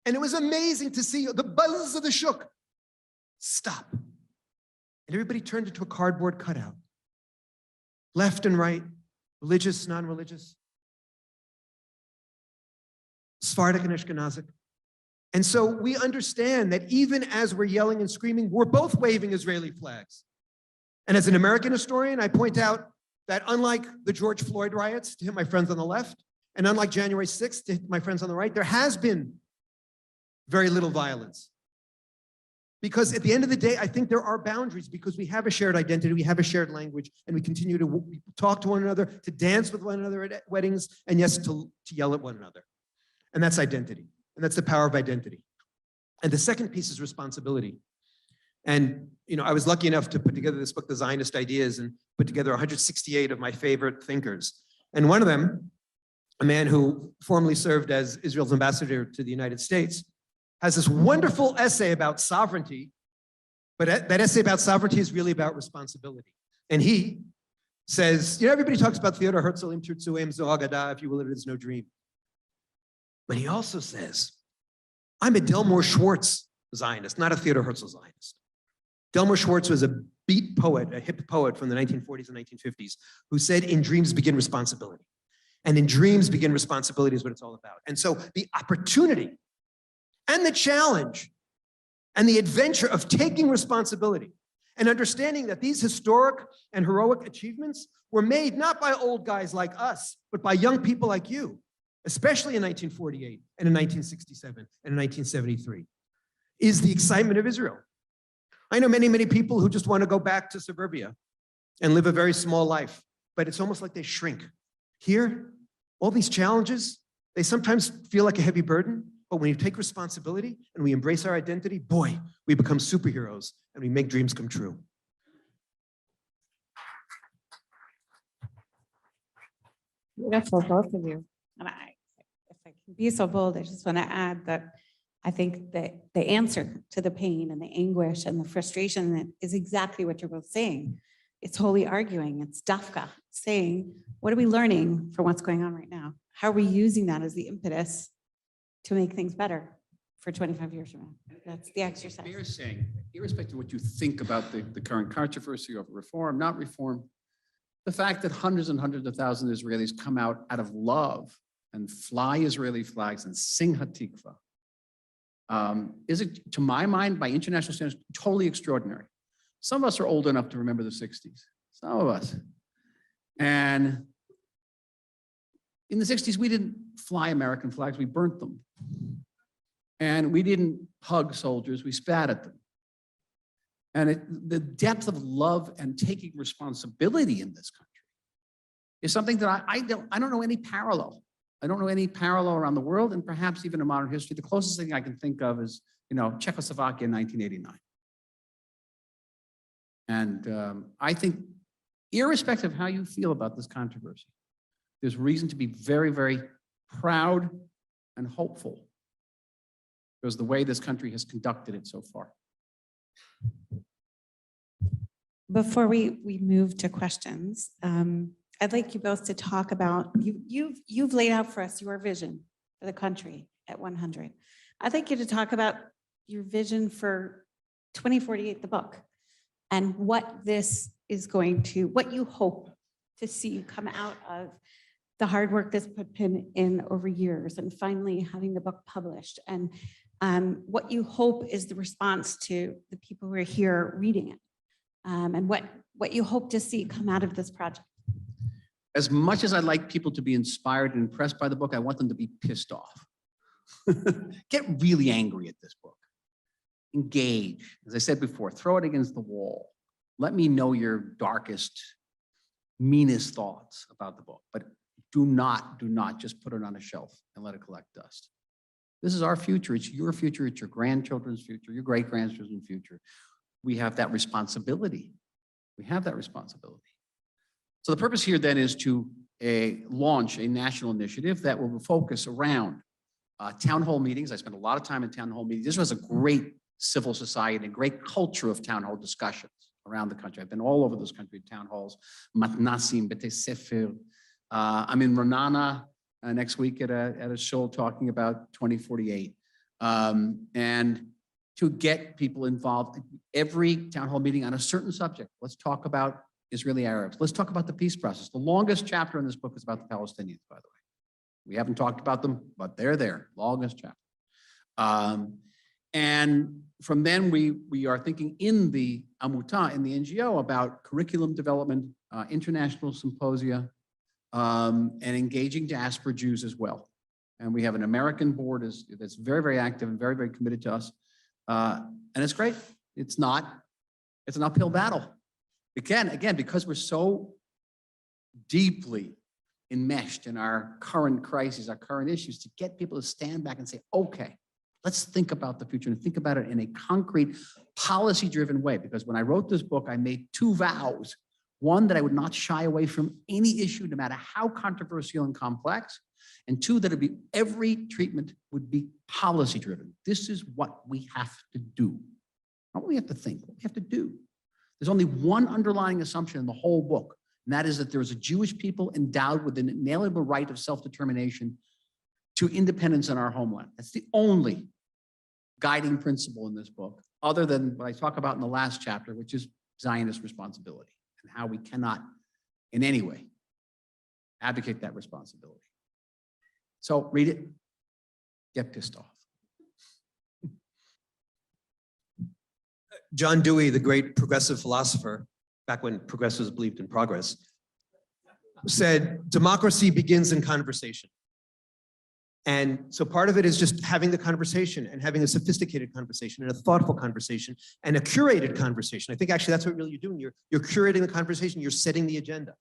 And it was amazing to see the buzz of the shuk stop. And everybody turned into a cardboard cutout. Left and right, religious, non-religious. Sephardic and Ashkenazic. And so we understand that even as we're yelling and screaming, we're both waving Israeli flags. And as an American historian, I point out that unlike the George Floyd riots, to hit my friends on the left, and unlike January 6th, to hit my friends on the right, there has been very little violence. Because at the end of the day, I think there are boundaries because we have a shared identity, we have a shared language, and we continue to talk to one another, to dance with one another at weddings, and yes, to yell at one another. And that's identity. And that's the power of identity. And the second piece is responsibility. And I was lucky enough to put together this book, The Zionist Ideas, and put together 168 of my favorite thinkers. And one of them, a man who formerly served as Israel's ambassador to the United States, has this wonderful essay about sovereignty, but that essay about sovereignty is really about responsibility. And he says, everybody talks about Theodor Herzl, Im Tirtzu Em Zo Agada, if you will, it is no dream. But he also says, I'm a Delmore Schwartz Zionist, not a Theodor Herzl Zionist. Delmore Schwartz was a beat poet, a hip poet from the 1940s and 1950s, who said, in dreams begin responsibility. And in dreams begin responsibility is what it's all about. And so the opportunity and the challenge and the adventure of taking responsibility and understanding that these historic and heroic achievements were made not by old guys like us, but by young people like you, especially in 1948 and in 1967 and in 1973, is the excitement of Israel. I know many, many people who just want to go back to suburbia and live a very small life, but it's almost like they shrink. Here, all these challenges, they sometimes feel like a heavy burden, but when you take responsibility and we embrace our identity, boy, we become superheroes and we make dreams come true. Beautiful, both of you. And if I can be so bold, I just want to add that I think that the answer to the pain and the anguish and the frustration is exactly what you're both saying. It's wholly arguing. It's Dafka saying, what are we learning from what's going on right now? How are we using that as the impetus to make things better for 25 years from now? That's the exercise. You're saying, irrespective of what you think about the current controversy of reform, not reform, the fact that hundreds and hundreds of thousands of Israelis come out of love and fly Israeli flags and sing Hatikva, is it, to my mind, by international standards, totally extraordinary. Some of us are old enough to remember the 60s, some of us. And in the 60s, we didn't fly American flags, we burnt them. And we didn't hug soldiers, we spat at them. And the depth of love and taking responsibility in this country is something that I don't know any parallel. I don't know any parallel around the world, and perhaps even in modern history. The closest thing I can think of is, Czechoslovakia in 1989. And I think, irrespective of how you feel about this controversy, there's reason to be very, very proud and hopeful because the way this country has conducted it so far. Before we move to questions, I'd like you both to talk about, you've laid out for us your vision for the country at 100. I'd like you to talk about your vision for 2048, the book, and what this is going to, what you hope to see come out of the hard work that's been in over years and finally having the book published, and what you hope is the response to the people who are here reading it, and what you hope to see come out of this project. As much as I like people to be inspired and impressed by the book, I want them to be pissed off. Get really angry at this book. Engage. As I said before, throw it against the wall. Let me know your darkest, meanest thoughts about the book, but do not just put it on a shelf and let it collect dust. This is our future. It's your future. It's your grandchildren's future, your great-grandchildren's future. We have that responsibility. We have that responsibility. So the purpose here then is to launch a national initiative that will focus around town hall meetings. I spent a lot of time in town hall meetings. This was a great civil society, a great culture of town hall discussions around the country. I've been all over this country, town halls, matnasim, bete sefer. I'm in Renana next week at a show talking about 2048. And to get people involved, every town hall meeting on a certain subject. Let's talk about Israeli Arabs. Let's talk about the peace process. The longest chapter in this book is about the Palestinians, by the way. We haven't talked about them, but they're there, longest chapter. And from then we are thinking in the Amuta, in the NGO, about curriculum development, international symposia, and engaging diaspora Jews as well. And we have an American board that's very, very active and very, very committed to us. And it's great. It's an uphill battle. Again, because we're so deeply enmeshed in our current crises, our current issues, to get people to stand back and say, okay, let's think about the future and think about it in a concrete, policy-driven way. Because when I wrote this book, I made two vows. One, that I would not shy away from any issue, no matter how controversial and complex. And two, that every treatment would be policy-driven. This is what we have to do. Not what we have to think, what we have to do. There's only one underlying assumption in the whole book, and that is that there is a Jewish people endowed with an inalienable right of self-determination to independence in our homeland. That's the only guiding principle in this book, other than what I talk about in the last chapter, which is Zionist responsibility and how we cannot in any way advocate that responsibility. So read it, get pissed off. John Dewey, the great progressive philosopher, back when progressives believed in progress, said, democracy begins in conversation. And so part of it is just having the conversation and having a sophisticated conversation and a thoughtful conversation and a curated conversation. I think actually that's what really you're doing. You're curating the conversation, you're setting the agenda.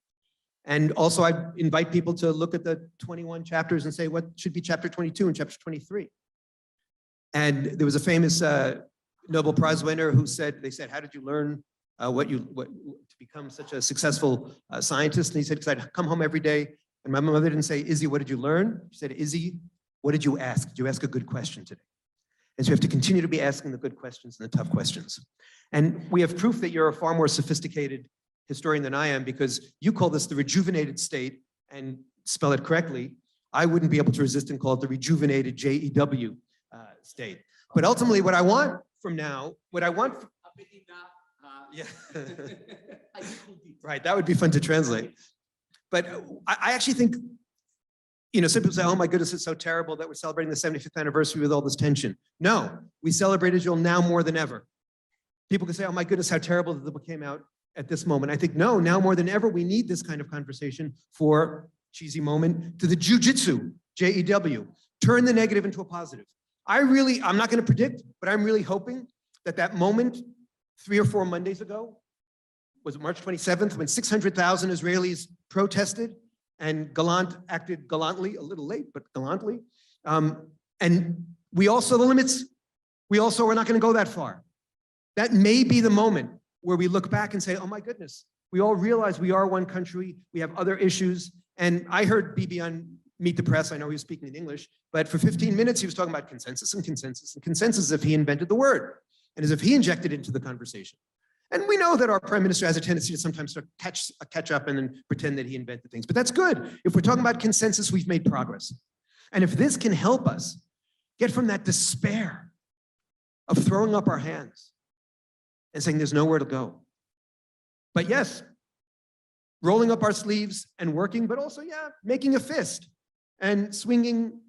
And also I invite people to look at the 21 chapters and say, what should be chapter 22 and chapter 23? And there was a famous Nobel Prize winner who said, they said, how did you learn to become such a successful scientist? And he said, because I'd come home every day and my mother didn't say, Izzy, what did you learn? She said, Izzy, what did you ask? Did you ask a good question today? And so you have to continue to be asking the good questions and the tough questions. And we have proof that you're a far more sophisticated historian than I am, because you call this the rejuvenated state and spell it correctly. I wouldn't be able to resist and call it the rejuvenated JEW state. But ultimately what I want from now, yeah. Right, that would be fun to translate. But I actually think, some people say, oh my goodness, it's so terrible that we're celebrating the 75th anniversary with all this tension. No, we celebrate Israel now more than ever. People can say, oh my goodness, how terrible that the book came out at this moment. I think, no, now more than ever, we need this kind of conversation for, cheesy moment, to the jujitsu, JEW, turn the negative into a positive. I'm not gonna predict, but I'm really hoping that that moment 3 or 4 Mondays ago, was it March 27th, when 600,000 Israelis protested and Gallant acted gallantly, a little late, but gallantly. And we also, the limits, we're not gonna go that far. That may be the moment where we look back and say, oh my goodness, we all realize we are one country, we have other issues. And I heard Bibi on Meet the Press, I know he was speaking in English, but for 15 minutes he was talking about consensus and consensus and consensus as if he invented the word and as if he injected it into the conversation. And we know that our prime minister has a tendency to sometimes sort of catch up and then pretend that he invented things, but that's good. If we're talking about consensus, we've made progress. And if this can help us get from that despair of throwing up our hands and saying there's nowhere to go. But yes, rolling up our sleeves and working, but also, yeah, making a fist and swinging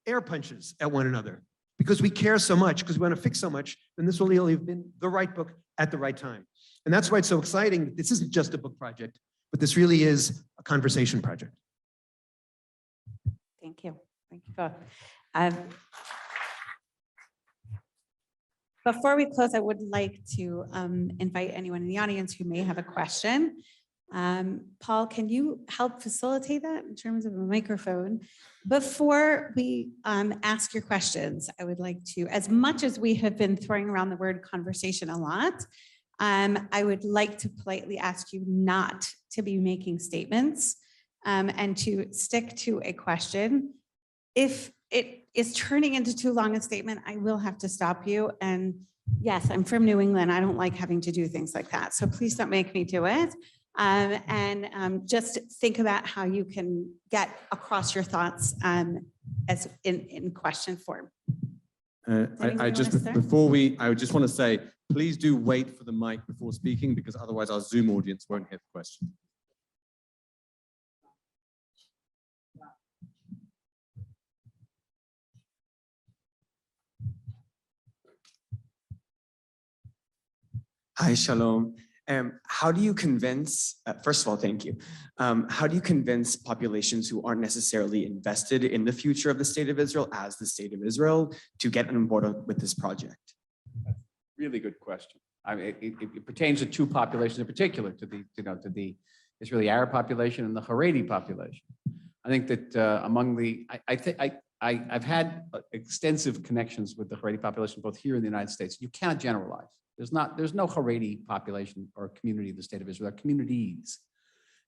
air punches at one another because we care so much, because we want to fix so much, then this will really have been the right book at the right time. And that's why it's so exciting. This isn't just a book project, but this really is a conversation project. Thank you. Thank you both. Before we close, I would like to invite anyone in the audience who may have a question. Paul, can you help facilitate that in terms of a microphone? Before we ask your questions, I would like to, as much as we have been throwing around the word conversation a lot, I would like to politely ask you not to be making statements and to stick to a question. If it is turning into too long a statement, I will have to stop you. And yes, I'm from New England. I don't like having to do things like that. So please don't make me do it. Just think about how you can get across your thoughts as in question form. I just want to say, please do wait for the mic before speaking, because otherwise our Zoom audience won't hear the question. Hi, Shalom. How do you convince, first of all, thank you. How do you convince populations who aren't necessarily invested in the future of the state of Israel as the state of Israel to get on board with this project? Really good question. I mean, it pertains to two populations in particular, to the Israeli Arab population and the Haredi population. I think that I've had extensive connections with the Haredi population, both here in the United States. You cannot generalize. There's no Haredi population or community in the state of Israel. They're communities,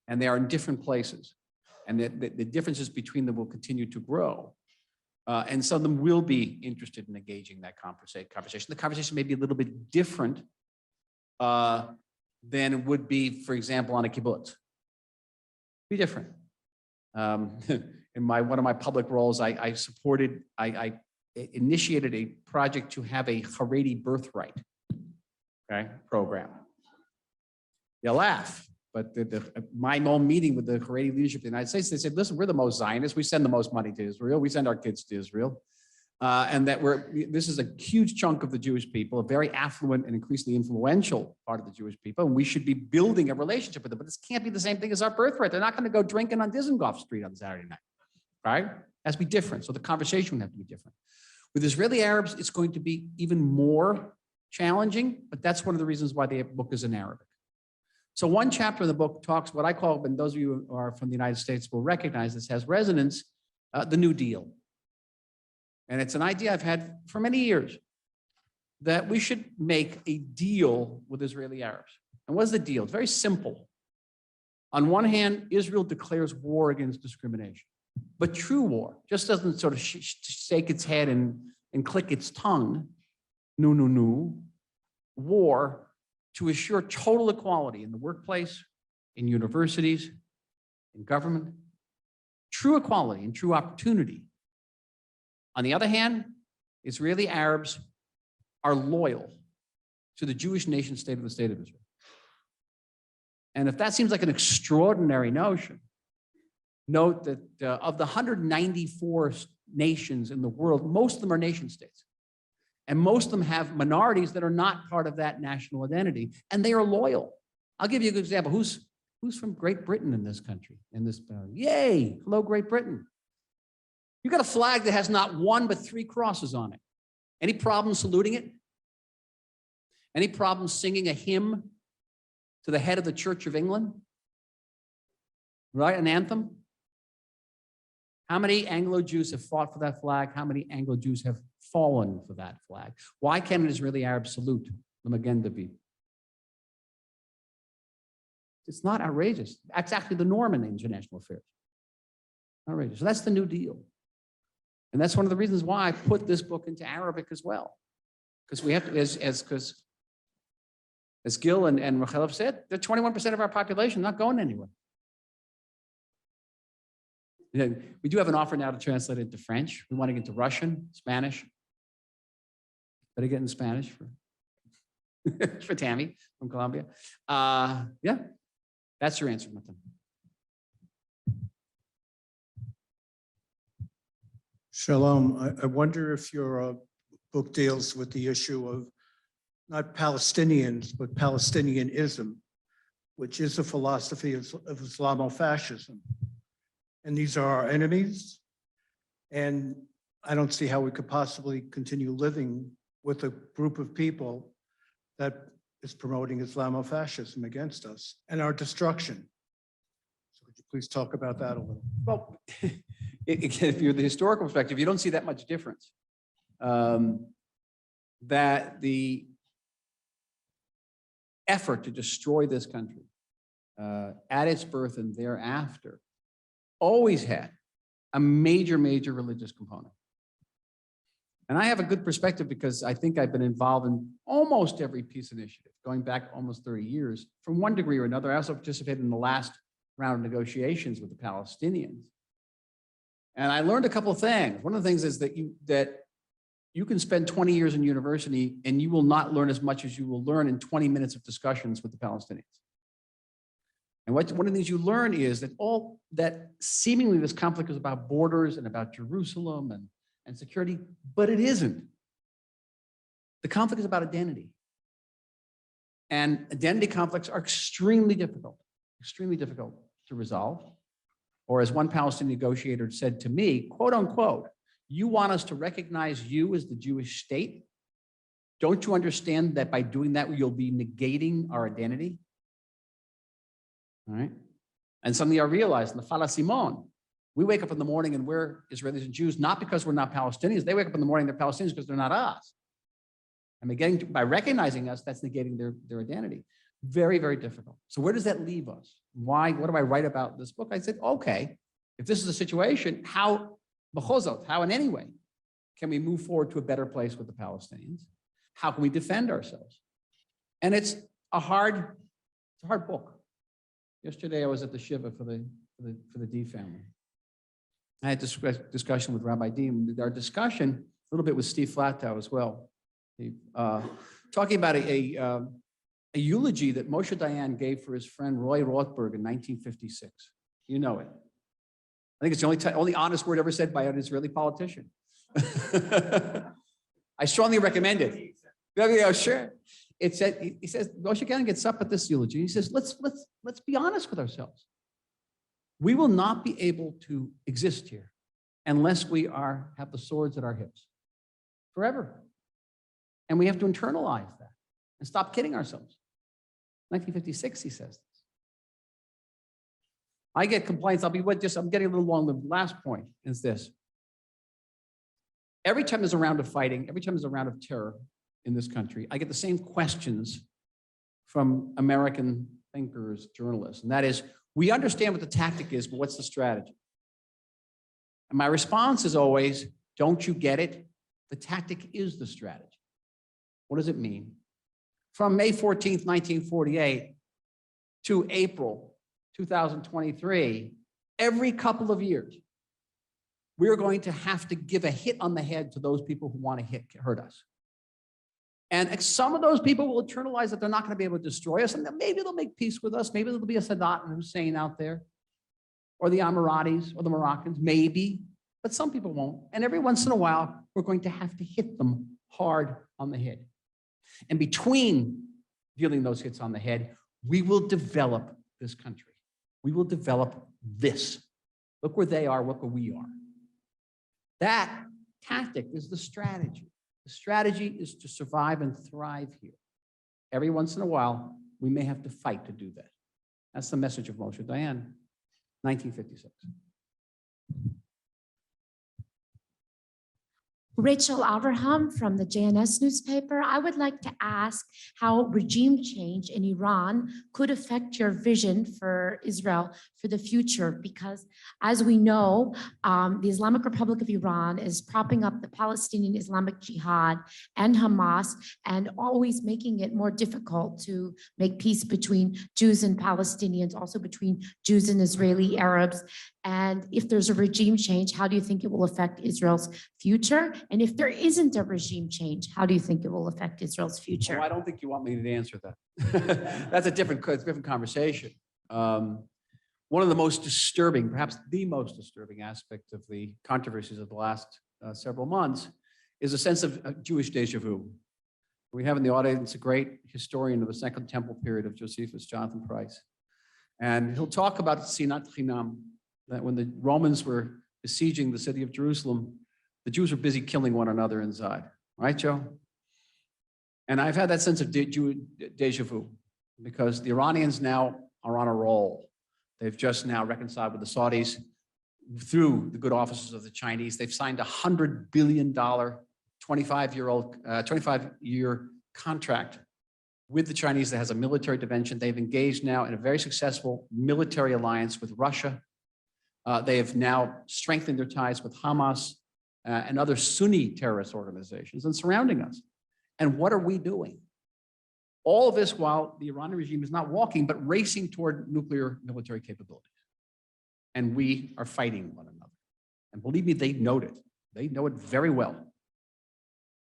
and they are in different places. And the differences between them will continue to grow. And some of them will be interested in engaging that conversation. The conversation may be a little bit different than it would be, for example, on a kibbutz. Be different. In one of my public roles, I initiated a project to have a Haredi birthright, okay, program. You laugh, but my own meeting with the Haredi leadership of the United States, they said, listen, we're the most Zionists. We send the most money to Israel. We send our kids to Israel. And that this is a huge chunk of the Jewish people, a very affluent and increasingly influential part of the Jewish people. And we should be building a relationship with them. But this can't be the same thing as our birthright. They're not going to go drinking on Dizengoff Street on Saturday night, right? It has to be different. So the conversation would have to be different. With Israeli Arabs, it's going to be even more challenging, but that's one of the reasons why the book is in Arabic. So one chapter in the book talks what I call, and those of you who are from the United States will recognize this has resonance, the New Deal. And it's an idea I've had for many years that we should make a deal with Israeli Arabs. And what's the deal? It's very simple. On one hand, Israel declares war against discrimination, but true war just doesn't sort of shake its head and click its tongue. No. War to assure total equality in the workplace, in universities, in government, true equality and true opportunity. On the other hand, Israeli Arabs are loyal to the Jewish nation state of the state of Israel. And if that seems like an extraordinary notion, note that of the 194 nations in the world, most of them are nation states. And most of them have minorities that are not part of that national identity, and they are loyal. I'll give you a good example. Who's from Great Britain in this country? Yay, hello, Great Britain. You got a flag that has not one but 3 crosses on it. Any problem saluting it? Any problem singing a hymn to the head of the Church of England? Right, an anthem? How many Anglo-Jews have fought for that flag? How many Anglo-Jews have fallen for that flag? Why can't an Israeli Arab salute the Magen David? It's not outrageous. That's actually the norm in international affairs. Outrageous. So that's the New Deal. And that's one of the reasons why I put this book into Arabic as well. Because we have to, as Gil and Rachel have said, they're 21% of our population, not going anywhere. We do have an offer now to translate it into French. We want to get into Russian, Spanish. Better get in Spanish for Tammy from Colombia. Yeah, that's your answer, Martin. Shalom. I wonder if your book deals with the issue of not Palestinians, but Palestinianism, which is a philosophy of Islamofascism. And these are our enemies. And I don't see how we could possibly continue living with a group of people that is promoting Islamofascism against us and our destruction. So could you please talk about that a little? Well, if you're the historical perspective, you don't see that much difference. That the effort to destroy this country at its birth and thereafter always had a major religious component. And I have a good perspective because I think I've been involved in almost every peace initiative, going back almost 30 years, from one degree or another. I also participated in the last round of negotiations with the Palestinians. And I learned a couple of things. One of the things is that you can spend 20 years in university and you will not learn as much as you will learn in 20 minutes of discussions with the Palestinians. And one of the things you learn is that seemingly this conflict is about borders and about Jerusalem and security, but it isn't. The conflict is about identity. And identity conflicts are extremely difficult to resolve. Or as one Palestinian negotiator said to me, quote unquote, you want us to recognize you as the Jewish state? Don't you understand that by doing that, you'll be negating our identity? All right. And something I realized in the Fala Simon, we wake up in the morning and we're Israelis and Jews, not because we're not Palestinians. They wake up in the morning, they're Palestinians because they're not us. And by recognizing us, that's negating their identity. Very, very difficult. So where does that leave us? Why? What do I write about in this book? I said, okay, if this is a situation, how in any way can we move forward to a better place with the Palestinians? How can we defend ourselves? And it's a hard book. Yesterday, I was at the Shiva for the D family. I had this discussion with Rabbi Dean. Our discussion, a little bit with Steve Flatow as well, talking about a eulogy that Moshe Dayan gave for his friend Roy Rothberg in 1956. You know it. I think it's the only honest word ever said by an Israeli politician. I strongly recommend it. Yeah, sure. It said, he says, Moshe Dayan gets up at this eulogy. He says, let's be honest with ourselves. We will not be able to exist here unless we have the swords at our hips forever. And we have to internalize that and stop kidding ourselves. 1956, he says this. I get complaints. I'm getting a little long. The last point is this. Every time there's a round of fighting, every time there's a round of terror in this country, I get the same questions from American thinkers, journalists, and that is, we understand what the tactic is, but what's the strategy? And my response is always, don't you get it? The tactic is the strategy. What does it mean? From May 14th, 1948 to April 2023, every couple of years, we're going to have to give a hit on the head to those people who want to hurt us. And some of those people will internalize that they're not going to be able to destroy us, and maybe they'll make peace with us. Maybe there'll be a Sadat and Hussein out there, or the Emiratis, or the Moroccans, maybe, but some people won't. And every once in a while, we're going to have to hit them hard on the head. And between dealing those hits on the head, we will develop this country. We will develop this. Look where they are, look where we are. That tactic is the strategy. The strategy is to survive and thrive here. Every once in a while, we may have to fight to do that. That's the message of Moshe Dayan, 1956. Rachel Avraham from the JNS newspaper. I would like to ask how regime change in Iran could affect your vision for Israel for the future, because as we know, the Islamic Republic of Iran is propping up the Palestinian Islamic Jihad and Hamas, and always making it more difficult to make peace between Jews and Palestinians, also between Jews and Israeli Arabs. And if there's a regime change, how do you think it will affect Israel's future? And if there isn't a regime change, how do you think it will affect Israel's future? Oh, I don't think you want me to answer that. That's a different conversation. One of the most disturbing, perhaps the most disturbing aspect of the controversies of the last several months is a sense of Jewish deja vu. We have in the audience a great historian of the Second Temple period of Josephus, Jonathan Price. And he'll talk about Sinat Chinam, that when the Romans were besieging the city of Jerusalem, the Jews were busy killing one another inside. Right, Joe? And I've had that sense of deja vu because the Iranians now are on a roll. They've just now reconciled with the Saudis through the good offices of the Chinese. They've signed a $100 billion 25-year contract with the Chinese that has a military dimension. They've engaged now in a very successful military alliance with Russia. They have now strengthened their ties with Hamas and other Sunni terrorist organizations and surrounding us. And what are we doing? All of this while the Iranian regime is not walking, but racing toward nuclear military capabilities. And we are fighting one another. And believe me, they know it. They know it very well.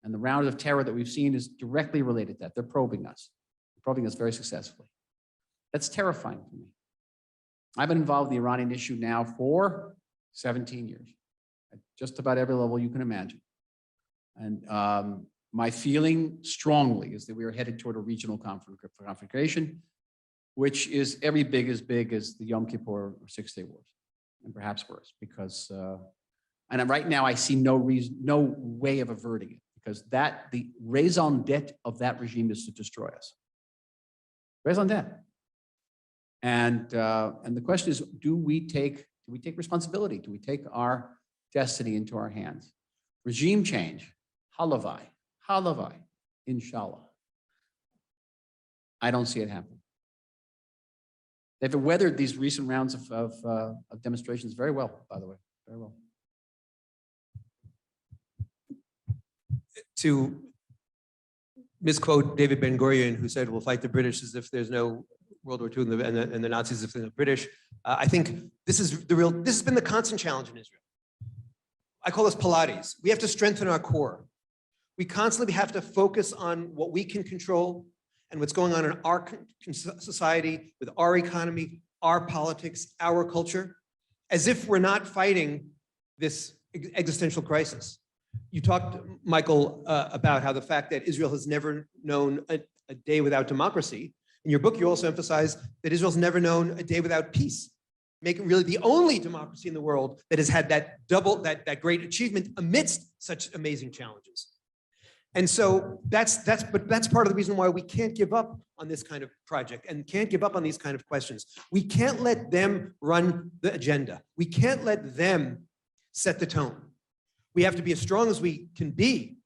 And the round of terror that we've seen is directly related to that. They're probing us very successfully. That's terrifying for me. I've been involved in the Iranian issue now for 17 years, at just about every level you can imagine. And my feeling strongly is that we are headed toward a regional confrontation, which is every bit as big as the Yom Kippur or Six-Day Wars, and perhaps worse, because, and right now I see no reason, no way of averting it, because the raison d'etre of that regime is to destroy us. Raison d'etre. And the question is, do we take responsibility? Do we take our destiny into our hands? Regime change, halavai, inshallah. I don't see it happen. They've weathered these recent rounds of demonstrations very well, by the way, very well. To misquote David Ben-Gurion, who said, we'll fight the British as if there's no World War II and the Nazis if they're the British. I think this has been the constant challenge in Israel. I call this Pilates. We have to strengthen our core. We constantly have to focus on what we can control and what's going on in our society, with our economy, our politics, our culture, as if we're not fighting this existential crisis. You talked, Michael, about how the fact that Israel has never known a day without democracy. In your book, you also emphasize that Israel's never known a day without peace, making it really the only democracy in the world that has had that great achievement amidst such amazing challenges. And so that's part of the reason why we can't give up on this kind of project and can't give up on these kind of questions. We can't let them run the agenda. We can't let them set the tone. We have to be as strong as we can be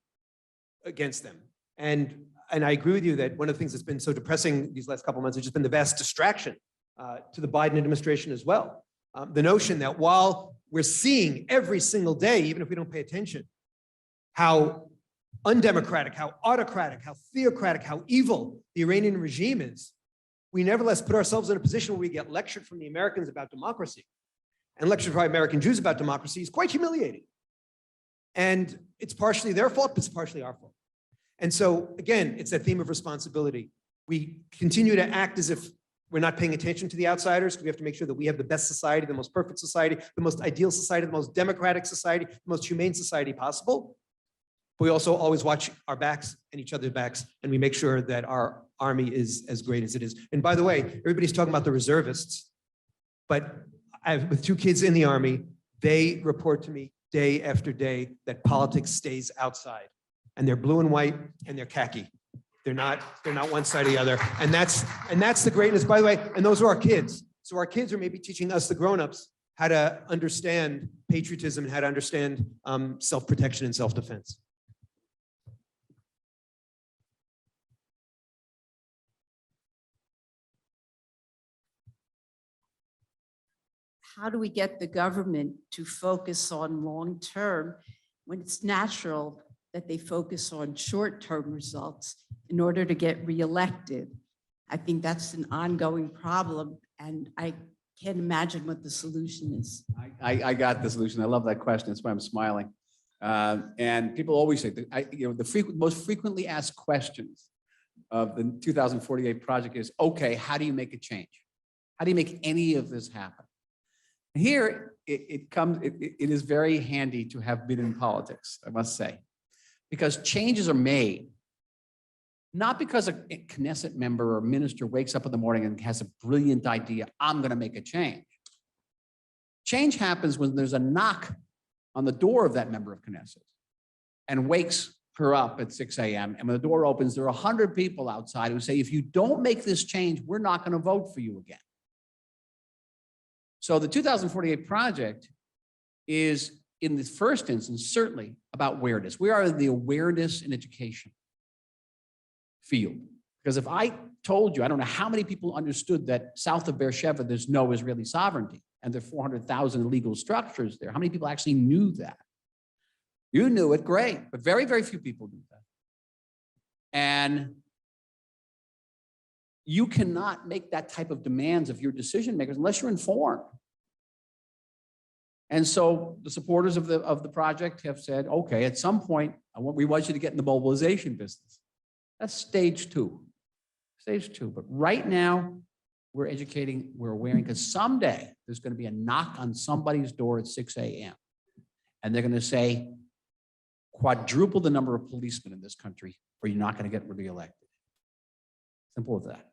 against them. And I agree with you that one of the things that's been so depressing these last couple of months has just been the vast distraction to the Biden administration as well. The notion that while we're seeing every single day, even if we don't pay attention, how undemocratic, how autocratic, how theocratic, how evil the Iranian regime is, we nevertheless put ourselves in a position where we get lectured from the Americans about democracy, and lectured by American Jews about democracy is quite humiliating. And it's partially their fault, but it's partially our fault. And so, again, it's that theme of responsibility. We continue to act as if we're not paying attention to the outsiders. We have to make sure that we have the best society, the most perfect society, the most ideal society, the most democratic society, the most humane society possible. But we also always watch our backs and each other's backs, and we make sure that our army is as great as it is. And by the way, everybody's talking about the reservists, but with 2 kids in the army, they report to me day after day that politics stays outside, and they're blue and white and they're khaki. They're not one side or the other. And that's the greatness, by the way, and those are our kids. So our kids are maybe teaching us, the grownups, how to understand patriotism and how to understand self-protection and self-defense. How do we get the government to focus on long-term when it's natural that they focus on short-term results in order to get reelected? I think that's an ongoing problem, and I can't imagine what the solution is. I got the solution. I love that question. That's why I'm smiling. And people always say that the most frequently asked questions of the 2048 project is, okay, how do you make a change? How do you make any of this happen? Here, it is very handy to have been in politics, I must say, because changes are made, not because a Knesset member or minister wakes up in the morning and has a brilliant idea, I'm going to make a change. Change happens when there's a knock on the door of that member of Knesset and wakes her up at 6 a.m. And when the door opens, there are 100 people outside who say, if you don't make this change, we're not going to vote for you again. So the 2048 project is, in the first instance, certainly about awareness. We are in the awareness and education field. Because if I told you, I don't know how many people understood that south of Beersheba, there's no Israeli sovereignty, and there are 400,000 illegal structures there. How many people actually knew that? You knew it, great, but very, very few people knew that. And you cannot make that type of demands of your decision makers unless you're informed. And so the supporters of the project have said, okay, at some point, we want you to get in the mobilization business. That's stage 2. Stage 2. But right now, we're educating, we're aware, because someday there's going to be a knock on somebody's door at 6 a.m. And they're going to say, quadruple the number of policemen in this country, or you're not going to get reelected. Simple as that.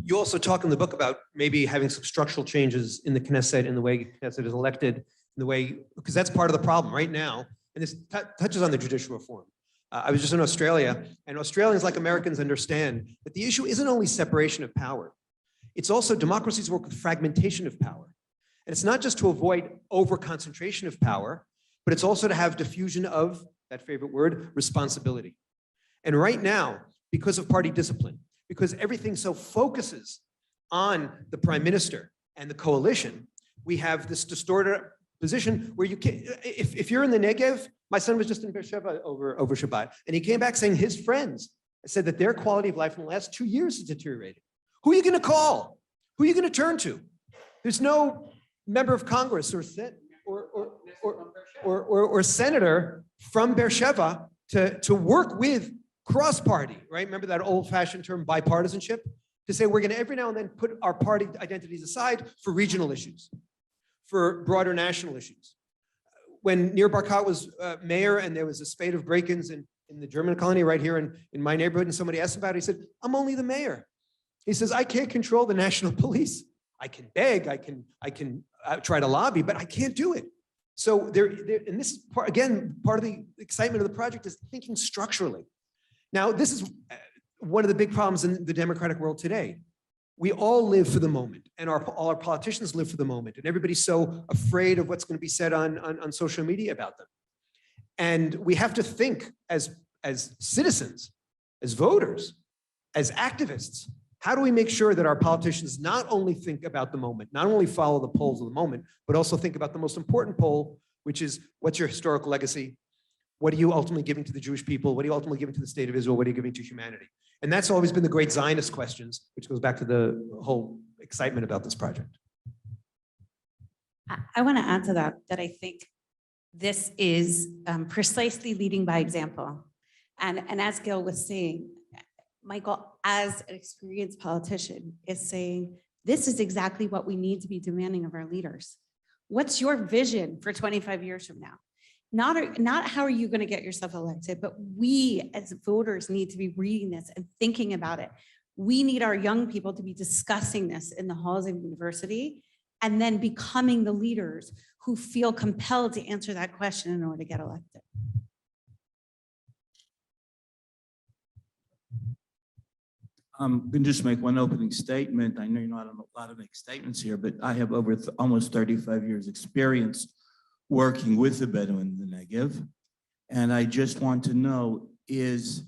You also talk in the book about maybe having some structural changes in the Knesset, in the way Knesset is elected, in the way, because that's part of the problem right now. And this touches on the judicial reform. I was just in Australia, and Australians, like Americans, understand that the issue isn't only separation of power. It's also democracies work with fragmentation of power. And it's not just to avoid over-concentration of power, but it's also to have diffusion of, that favorite word, responsibility. And right now, because of party discipline, because everything so focuses on the prime minister and the coalition, we have this distorted position where you can't, if you're in the Negev, my son was just in Beersheba over Shabbat, and he came back saying his friends said that their quality of life in the last 2 years has deteriorated. Who are you going to call? Who are you going to turn to? There's no member of Congress or senator from Beersheba to work with cross-party, right? Remember that old-fashioned term bipartisanship? To say we're going to every now and then put our party identities aside for regional issues, for broader national issues. When Nir Barkat was mayor and there was a spate of break-ins in the German colony right here in my neighborhood, and somebody asked about it, he said, I'm only the mayor. He says, I can't control the national police. I can beg, I can try to lobby, but I can't do it. So and this is part of the excitement of the project is thinking structurally. Now, this is one of the big problems in the democratic world today. We all live for the moment, and all our politicians live for the moment, and everybody's so afraid of what's going to be said on social media about them. And we have to think as citizens, as voters, as activists, how do we make sure that our politicians not only think about the moment, not only follow the polls of the moment, but also think about the most important poll, which is what's your historical legacy? What are you ultimately giving to the Jewish people? What are you ultimately giving to the state of Israel? What are you giving to humanity? And that's always been the great Zionist questions, which goes back to the whole excitement about this project. I want to add to that I think this is precisely leading by example. And as Gil was saying, Michael, as an experienced politician, is saying, this is exactly what we need to be demanding of our leaders. What's your vision for 25 years from now? Not how are you going to get yourself elected, but we as voters need to be reading this and thinking about it. We need our young people to be discussing this in the halls of university and then becoming the leaders who feel compelled to answer that question in order to get elected. I'm going to just make one opening statement. I know you're not allowed to make statements here, but I have over almost 35 years experience working with the Bedouin in the Negev. And I just want to know, has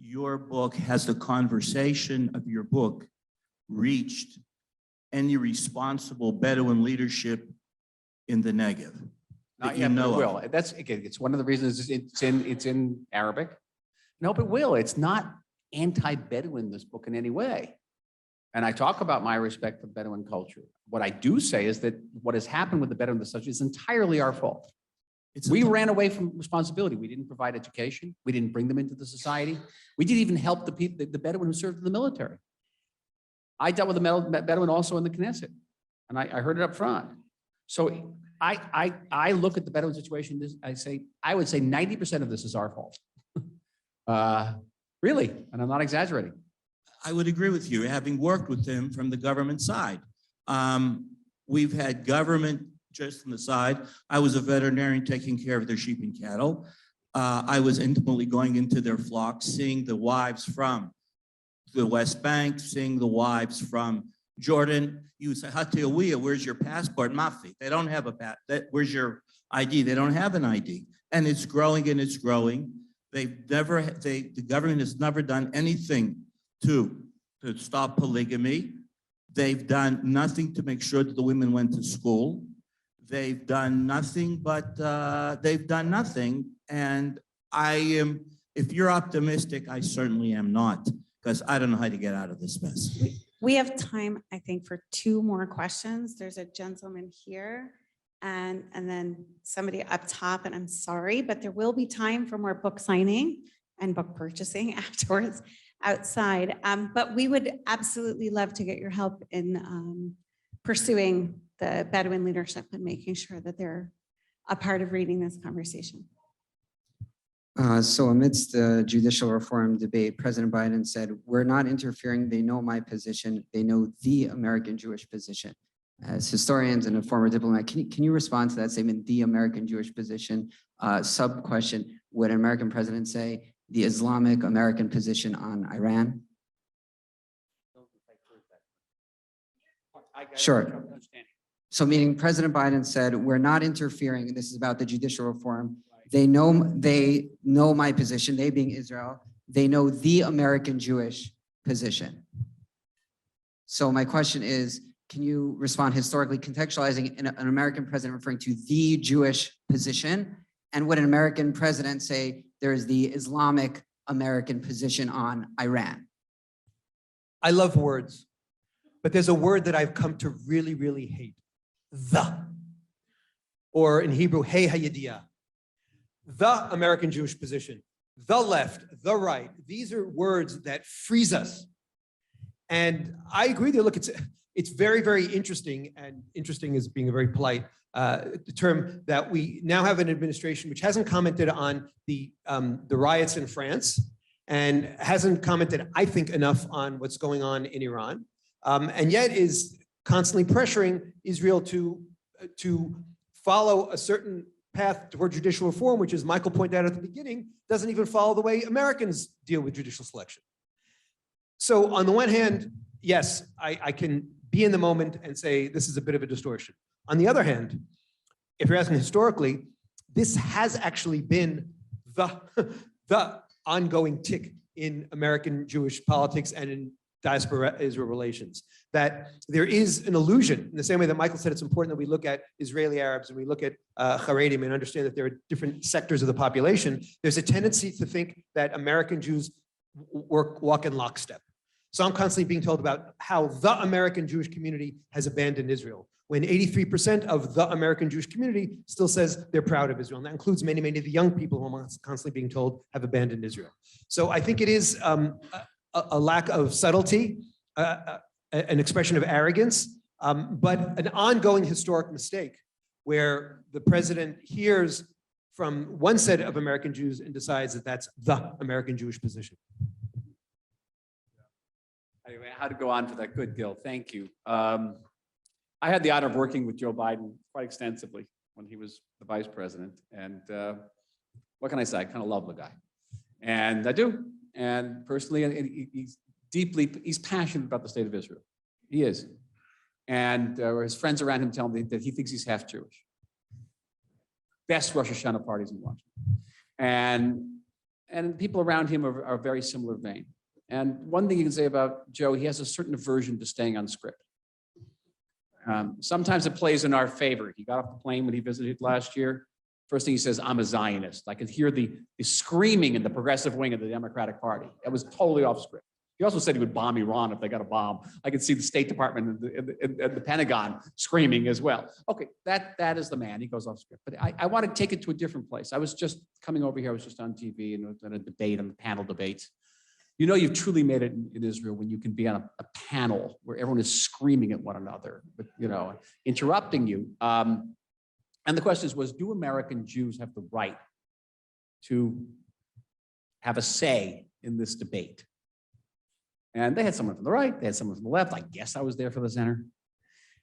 the conversation of your book reached any responsible Bedouin leadership in the Negev? Not yet, but it will. That's, again, it's one of the reasons it's in Arabic. No, but it will. It's not anti-Bedouin, this book, in any way. And I talk about my respect for Bedouin culture. What I do say is that what has happened with the Bedouin is entirely our fault. We ran away from responsibility. We didn't provide education. We didn't bring them into the society. We didn't even help the people, the Bedouin who served in the military. I dealt with the Bedouin also in the Knesset, and I heard it up front. So I look at the Bedouin situation, I would say 90% of this is our fault. Really, and I'm not exaggerating. I would agree with you, having worked with them from the government side. We've had government just on the side. I was a veterinarian taking care of their sheep and cattle. I was intimately going into their flocks, seeing the wives from the West Bank, seeing the wives from Jordan. You say, Hatiyawiya, where's your passport? Mafi. They don't have where's your ID? They don't have an ID. And it's growing and it's growing. The government has never done anything to stop polygamy. They've done nothing to make sure that the women went to school. They've done nothing, but they've done nothing. And if you're optimistic, I certainly am not, because I don't know how to get out of this mess. We have time, I think, for 2 more questions. There's a gentleman here and then somebody up top, and I'm sorry, but there will be time for more book signing and book purchasing afterwards outside. But we would absolutely love to get your help in pursuing the Bedouin leadership and making sure that they're a part of reading this conversation. So amidst the judicial reform debate, President Biden said, "We're not interfering. They know my position. They know the American Jewish position." As historians and a former diplomat, can you respond to that statement, the American Jewish position? Sub question, would an American president say the Islamic American position on Iran? Sure. So meaning President Biden said, "We're not interfering," and this is about the judicial reform. They know my position, they being Israel. They know the American Jewish position. So my question is, can you respond historically, contextualizing an American president referring to the Jewish position? And would an American president say there is the Islamic American position on Iran? I love words, but there's a word that I've come to really, really hate. The. Or in Hebrew, hey hayediyah. The American Jewish position, the left, the right. These are words that freeze us. And I agree there. Look, it's very, very interesting, and interesting is being a very polite term, that we now have an administration which hasn't commented on the riots in France and hasn't commented, I think, enough on what's going on in Iran, and yet is constantly pressuring Israel to follow a certain path toward judicial reform, which, as Michael pointed out at the beginning, doesn't even follow the way Americans deal with judicial selection. So on the one hand, yes, I can be in the moment and say this is a bit of a distortion. On the other hand, if you're asking historically, this has actually been the ongoing tick in American Jewish politics and in diaspora-Israel relations, that there is an illusion, in the same way that Michael said it's important that we look at Israeli Arabs and we look at Haredim and understand that there are different sectors of the population. There's a tendency to think that American Jews walk in lockstep. So I'm constantly being told about how the American Jewish community has abandoned Israel, when 83% of the American Jewish community still says they're proud of Israel. And that includes many, many of the young people who I'm constantly being told have abandoned Israel. So I think it is a lack of subtlety, an expression of arrogance, but an ongoing historic mistake where the president hears from one set of American Jews and decides that that's the American Jewish position. Anyway, how to go on for that? Good, Gil. Thank you. I had the honor of working with Joe Biden quite extensively when he was the vice president. And what can I say? I kind of love the guy. And I do. And personally, he's passionate about the state of Israel. He is. And his friends around him tell me that he thinks he's half Jewish. Best Rosh Hashanah parties in Washington. And people around him are very similar vein. And one thing you can say about Joe, he has a certain aversion to staying on script. Sometimes it plays in our favor. He got off the plane when he visited last year. First thing he says, I'm a Zionist. I could hear the screaming in the progressive wing of the Democratic Party. That was totally off script. He also said he would bomb Iran if they got a bomb. I could see the State Department and the Pentagon screaming as well. Okay, that is the man. He goes off script. But I want to take it to a different place. I was just coming over here. I was just on TV and on a debate, on the panel debates. You know, you've truly made it in Israel when you can be on a panel where everyone is screaming at one another, but, you know, interrupting you. And the question was, do American Jews have the right to have a say in this debate? And they had someone from the right, they had someone from the left. I guess I was there for the center.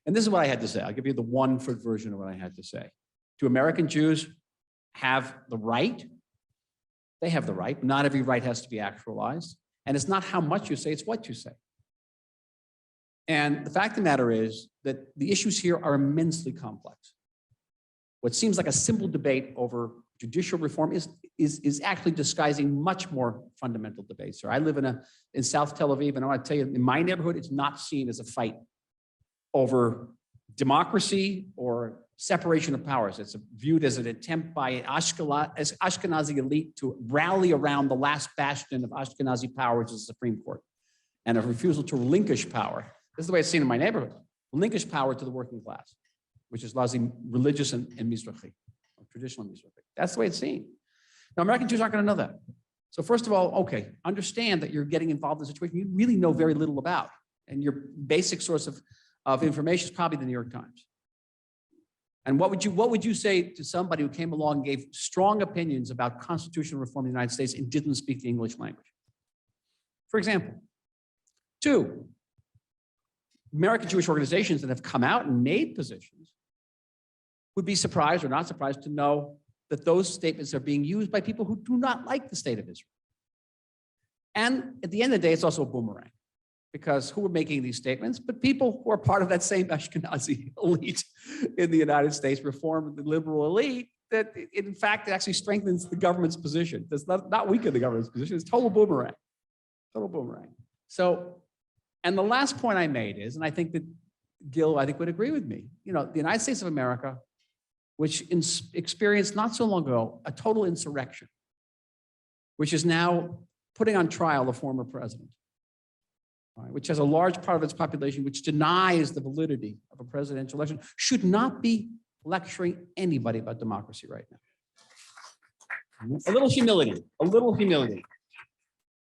And this is what I had to say. I'll give you the one-foot version of what I had to say. Do American Jews have the right? They have the right, but not every right has to be actualized. And it's not how much you say, it's what you say. And the fact of the matter is that the issues here are immensely complex. What seems like a simple debate over judicial reform is actually disguising much more fundamental debates. So I live in South Tel Aviv, and I want to tell you, in my neighborhood, it's not seen as a fight over democracy or separation of powers. It's viewed as an attempt by an Ashkenazi elite to rally around the last bastion of Ashkenazi power, which is the Supreme Court, and a refusal to relinquish power. This is the way it's seen in my neighborhood. Relinquish power to the working class, which is largely religious and Mizrahi, or traditional Mizrahi. That's the way it's seen. Now, American Jews aren't going to know that. So first of all, okay, understand that you're getting involved in a situation you really know very little about. And your basic source of information is probably the New York Times. And what would you say to somebody who came along and gave strong opinions about constitutional reform in the United States and didn't speak the English language? For example, 2, American Jewish organizations that have come out and made positions would be surprised or not surprised to know that those statements are being used by people who do not like the state of Israel. And at the end of the day, it's also a boomerang, because who are making these statements? But people who are part of that same Ashkenazi elite in the United States, reform the liberal elite, that in fact, it actually strengthens the government's position. Does not weaken the government's position. It's total boomerang. Total boomerang. So, and the last point I made is, and I think that Gil, would agree with me, the United States of America, which experienced not so long ago a total insurrection, which is now putting on trial the former president, right, which has a large part of its population which denies the validity of a presidential election, should not be lecturing anybody about democracy right now. A little humility, a little humility.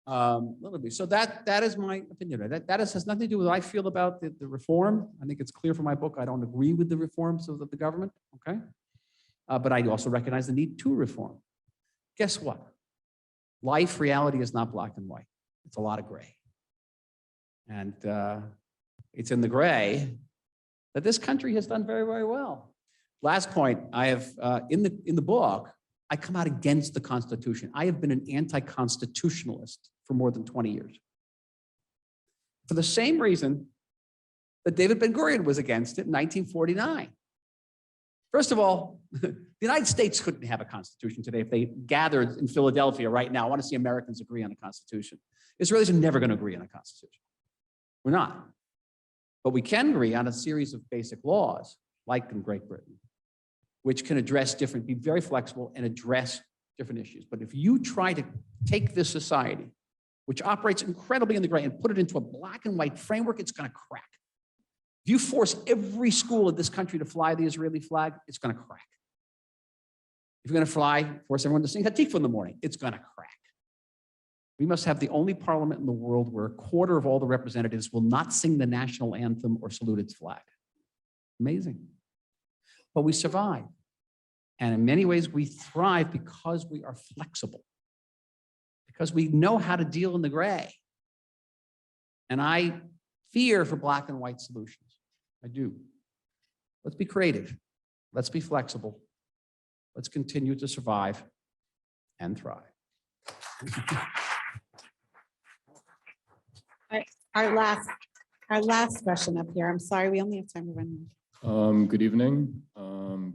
Little bit. So that is my opinion. That has nothing to do with what I feel about the reform. I think it's clear from my book, I don't agree with the reforms of the government, okay? But I also recognize the need to reform. Guess what? Life, reality is not black and white. It's a lot of gray. And it's in the gray that this country has done very, very well. Last point, I have, in the book, I come out against the Constitution. I have been an anti-constitutionalist for more than 20 years. For the same reason that David Ben-Gurion was against it in 1949. First of all, the United States couldn't have a constitution today if they gathered in Philadelphia right now. I want to see Americans agree on a constitution. Israelis are never going to agree on a constitution. We're not. But we can agree on a series of basic laws, like in Great Britain, which can be very flexible and address different issues. But if you try to take this society, which operates incredibly in the gray, and put it into a black and white framework, it's going to crack. If you force every school in this country to fly the Israeli flag, it's going to crack. If you're going to force everyone to sing Hatikva in the morning, it's going to crack. We must have the only parliament in the world where a quarter of all the representatives will not sing the national anthem or salute its flag. Amazing. But we survive. And in many ways, we thrive because we are flexible, because we know how to deal in the gray. And I fear for black and white solutions. I do. Let's be creative. Let's be flexible. Let's continue to survive and thrive. Our last question up here. I'm sorry, we only have time for one more. Good evening,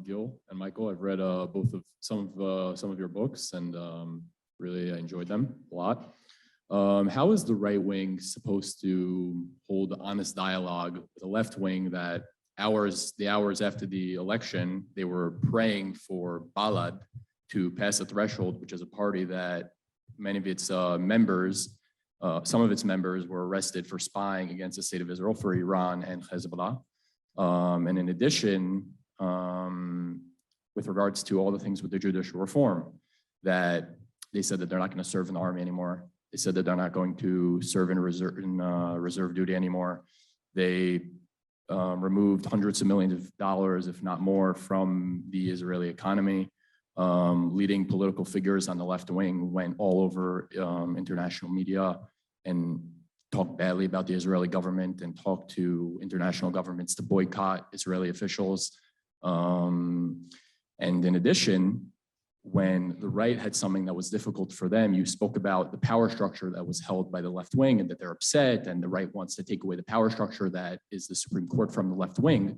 Gil and Michael. I've read some of your books and really enjoyed them a lot. How is the right wing supposed to hold honest dialogue with the left wing that the hours after the election, they were praying for Balad to pass a threshold, which is a party that many of its members, some of its members were arrested for spying against the state of Israel for Iran and Hezbollah. And in addition, with regards to all the things with the judicial reform, that they said that they're not going to serve in the army anymore. They said that they're not going to serve in reserve duty anymore. They removed hundreds of millions of dollars, if not more, from the Israeli economy. Leading political figures on the left wing went all over international media and talked badly about the Israeli government and talked to international governments to boycott Israeli officials. And in addition, when the right had something that was difficult for them, you spoke about the power structure that was held by the left wing and that they're upset and the right wants to take away the power structure that is the Supreme Court from the left wing.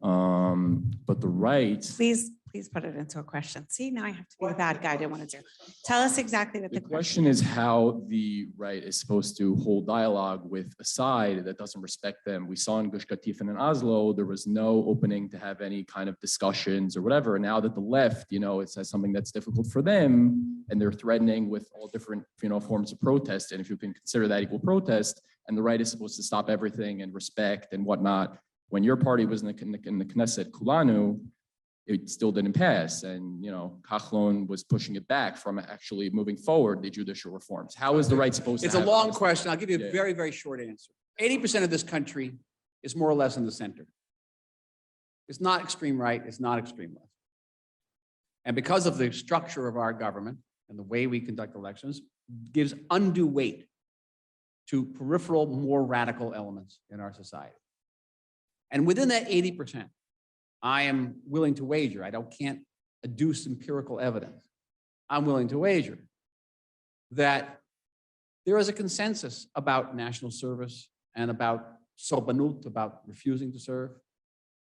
But the right... Please put it into a question. See, now I have to be the bad guy. I didn't want to do. Tell us exactly what the question is how the right is supposed to hold dialogue with a side that doesn't respect them. We saw in Gush Katif and in Oslo, there was no opening to have any kind of discussions or whatever. Now that the left, it says something that's difficult for them and they're threatening with all different, forms of protest. And if you can consider that equal protest, and the right is supposed to stop everything and respect and whatnot. When your party was in the Knesset, Kulanu, it still didn't pass. And, Kachlon was pushing it back from actually moving forward the judicial reforms. How is the right supposed to? It's a long question. I'll give you a very, very short answer. 80% of this country is more or less in the center. It's not extreme right, it's not extreme left. And because of the structure of our government and the way we conduct elections, gives undue weight to peripheral, more radical elements in our society. And within that 80%, I am willing to wager, can't adduce empirical evidence. I'm willing to wager that there is a consensus about national service and about sobanut, about refusing to serve.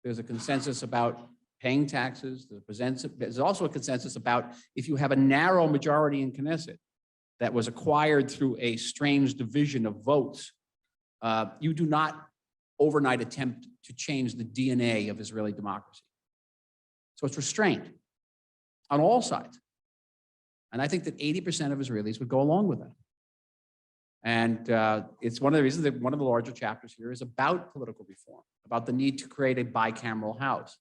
There's a consensus about paying taxes. There's also a consensus about if you have a narrow majority in Knesset that was acquired through a strange division of votes, you do not overnight attempt to change the DNA of Israeli democracy. So it's restraint on all sides. And I think that 80% of Israelis would go along with that. And it's one of the reasons that one of the larger chapters here is about political reform, about the need to create a bicameral house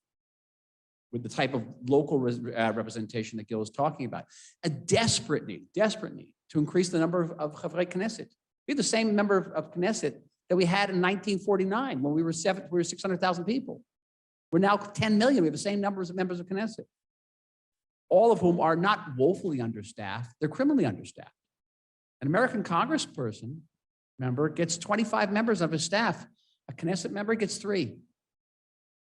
with the type of local representation that Gil is talking about. A desperate need to increase the number of Chavrei Knesset. We have the same number of Knesset that we had in 1949 when we were 600,000 people. We're now 10 million. We have the same numbers of members of Knesset, all of whom are not woefully understaffed, they're criminally understaffed. An American congressperson member gets 25 members of his staff. A Knesset member gets 3.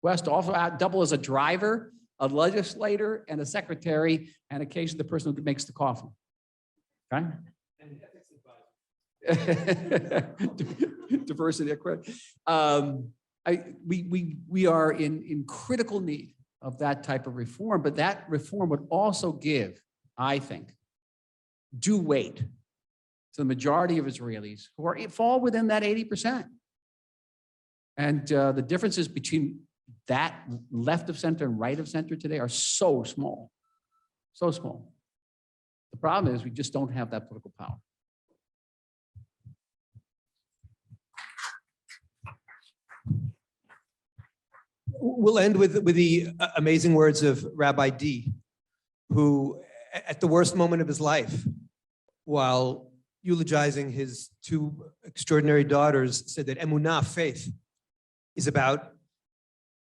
Who has to also double as a driver, a legislator, and a secretary, and occasionally the person who makes the coffee. Okay? Diversity, correct. We are in critical need of that type of reform, but that reform would also give, I think, due weight to the majority of Israelis who fall within that 80%. And the differences between that left of center and right of center today are so small, so small. The problem is we just don't have that political power. We'll end with the amazing words of Rabbi D, who at the worst moment of his life, while eulogizing his 2 extraordinary daughters, said that emunah, faith, is about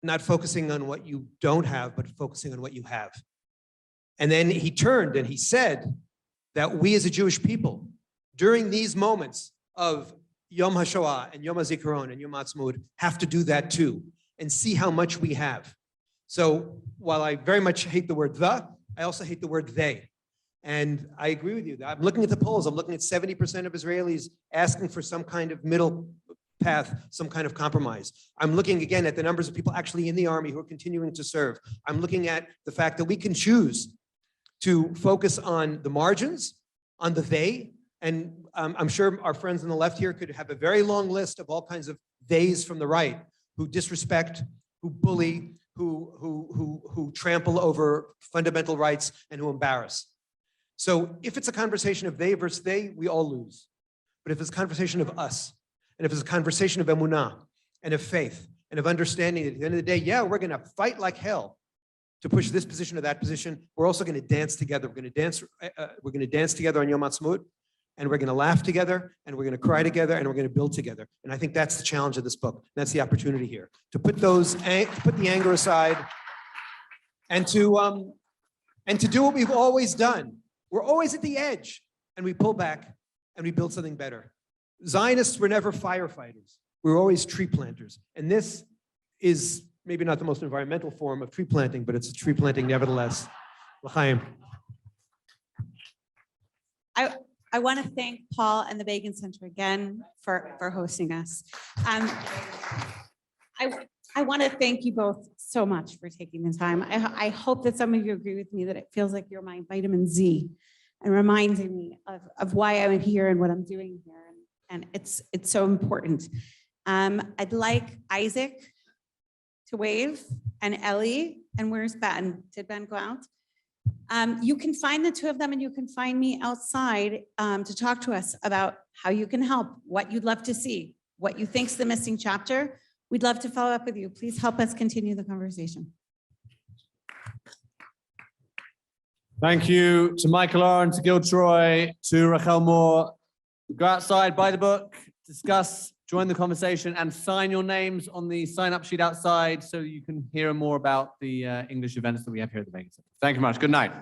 not focusing on what you don't have, but focusing on what you have. And then he turned and he said that we as a Jewish people, during these moments of Yom HaShoah and Yom HaZikaron and Yom HaAtzmaut, have to do that too, and see how much we have. So while I very much hate the word the, I also hate the word they. And I agree with you. I'm looking at the polls. I'm looking at 70% of Israelis asking for some kind of middle path, some kind of compromise. I'm looking again at the numbers of people actually in the army who are continuing to serve. I'm looking at the fact that we can choose to focus on the margins, on the they, and I'm sure our friends on the left here could have a very long list of all kinds of theys from the right who disrespect, who bully, who trample over fundamental rights and who embarrass. So if it's a conversation of they versus they, we all lose. But if it's a conversation of us, and if it's a conversation of emunah and of faith and of understanding that at the end of the day, yeah, we're going to fight like hell to push this position or that position. We're also going to dance together. We're going to dance together on Yom HaAtzmaut, and we're going to laugh together, and we're going to cry together, and we're going to build together. And I think that's the challenge of this book. That's the opportunity here to put the anger aside, and to do what we've always done. We're always at the edge, and we pull back, and we build something better. Zionists were never firefighters. We were always tree planters. And this is maybe not the most environmental form of tree planting, but it's a tree planting nevertheless. L'chaim. I want to thank Paul and the Begin Center again for hosting us. I want to thank you both so much for taking the time. I hope that some of you agree with me that it feels like you're my vitamin Z and reminding me of why I'm here and what I'm doing here. And it's so important. I'd like Isaac to wave, and Ellie, and where's Ben? Did Ben go out? You can find the 2 of them, and you can find me outside to talk to us about how you can help, what you'd love to see, what you think's the missing chapter. We'd love to follow up with you. Please help us continue the conversation. Thank you to Michael Oren, to Gil Troy, to Rachel Moore. Go outside, buy the book, discuss join the conversation and sign your names on the sign-up sheet outside so you can hear more about the English events that we have here at the Bacon Center. Thank you much. Good night.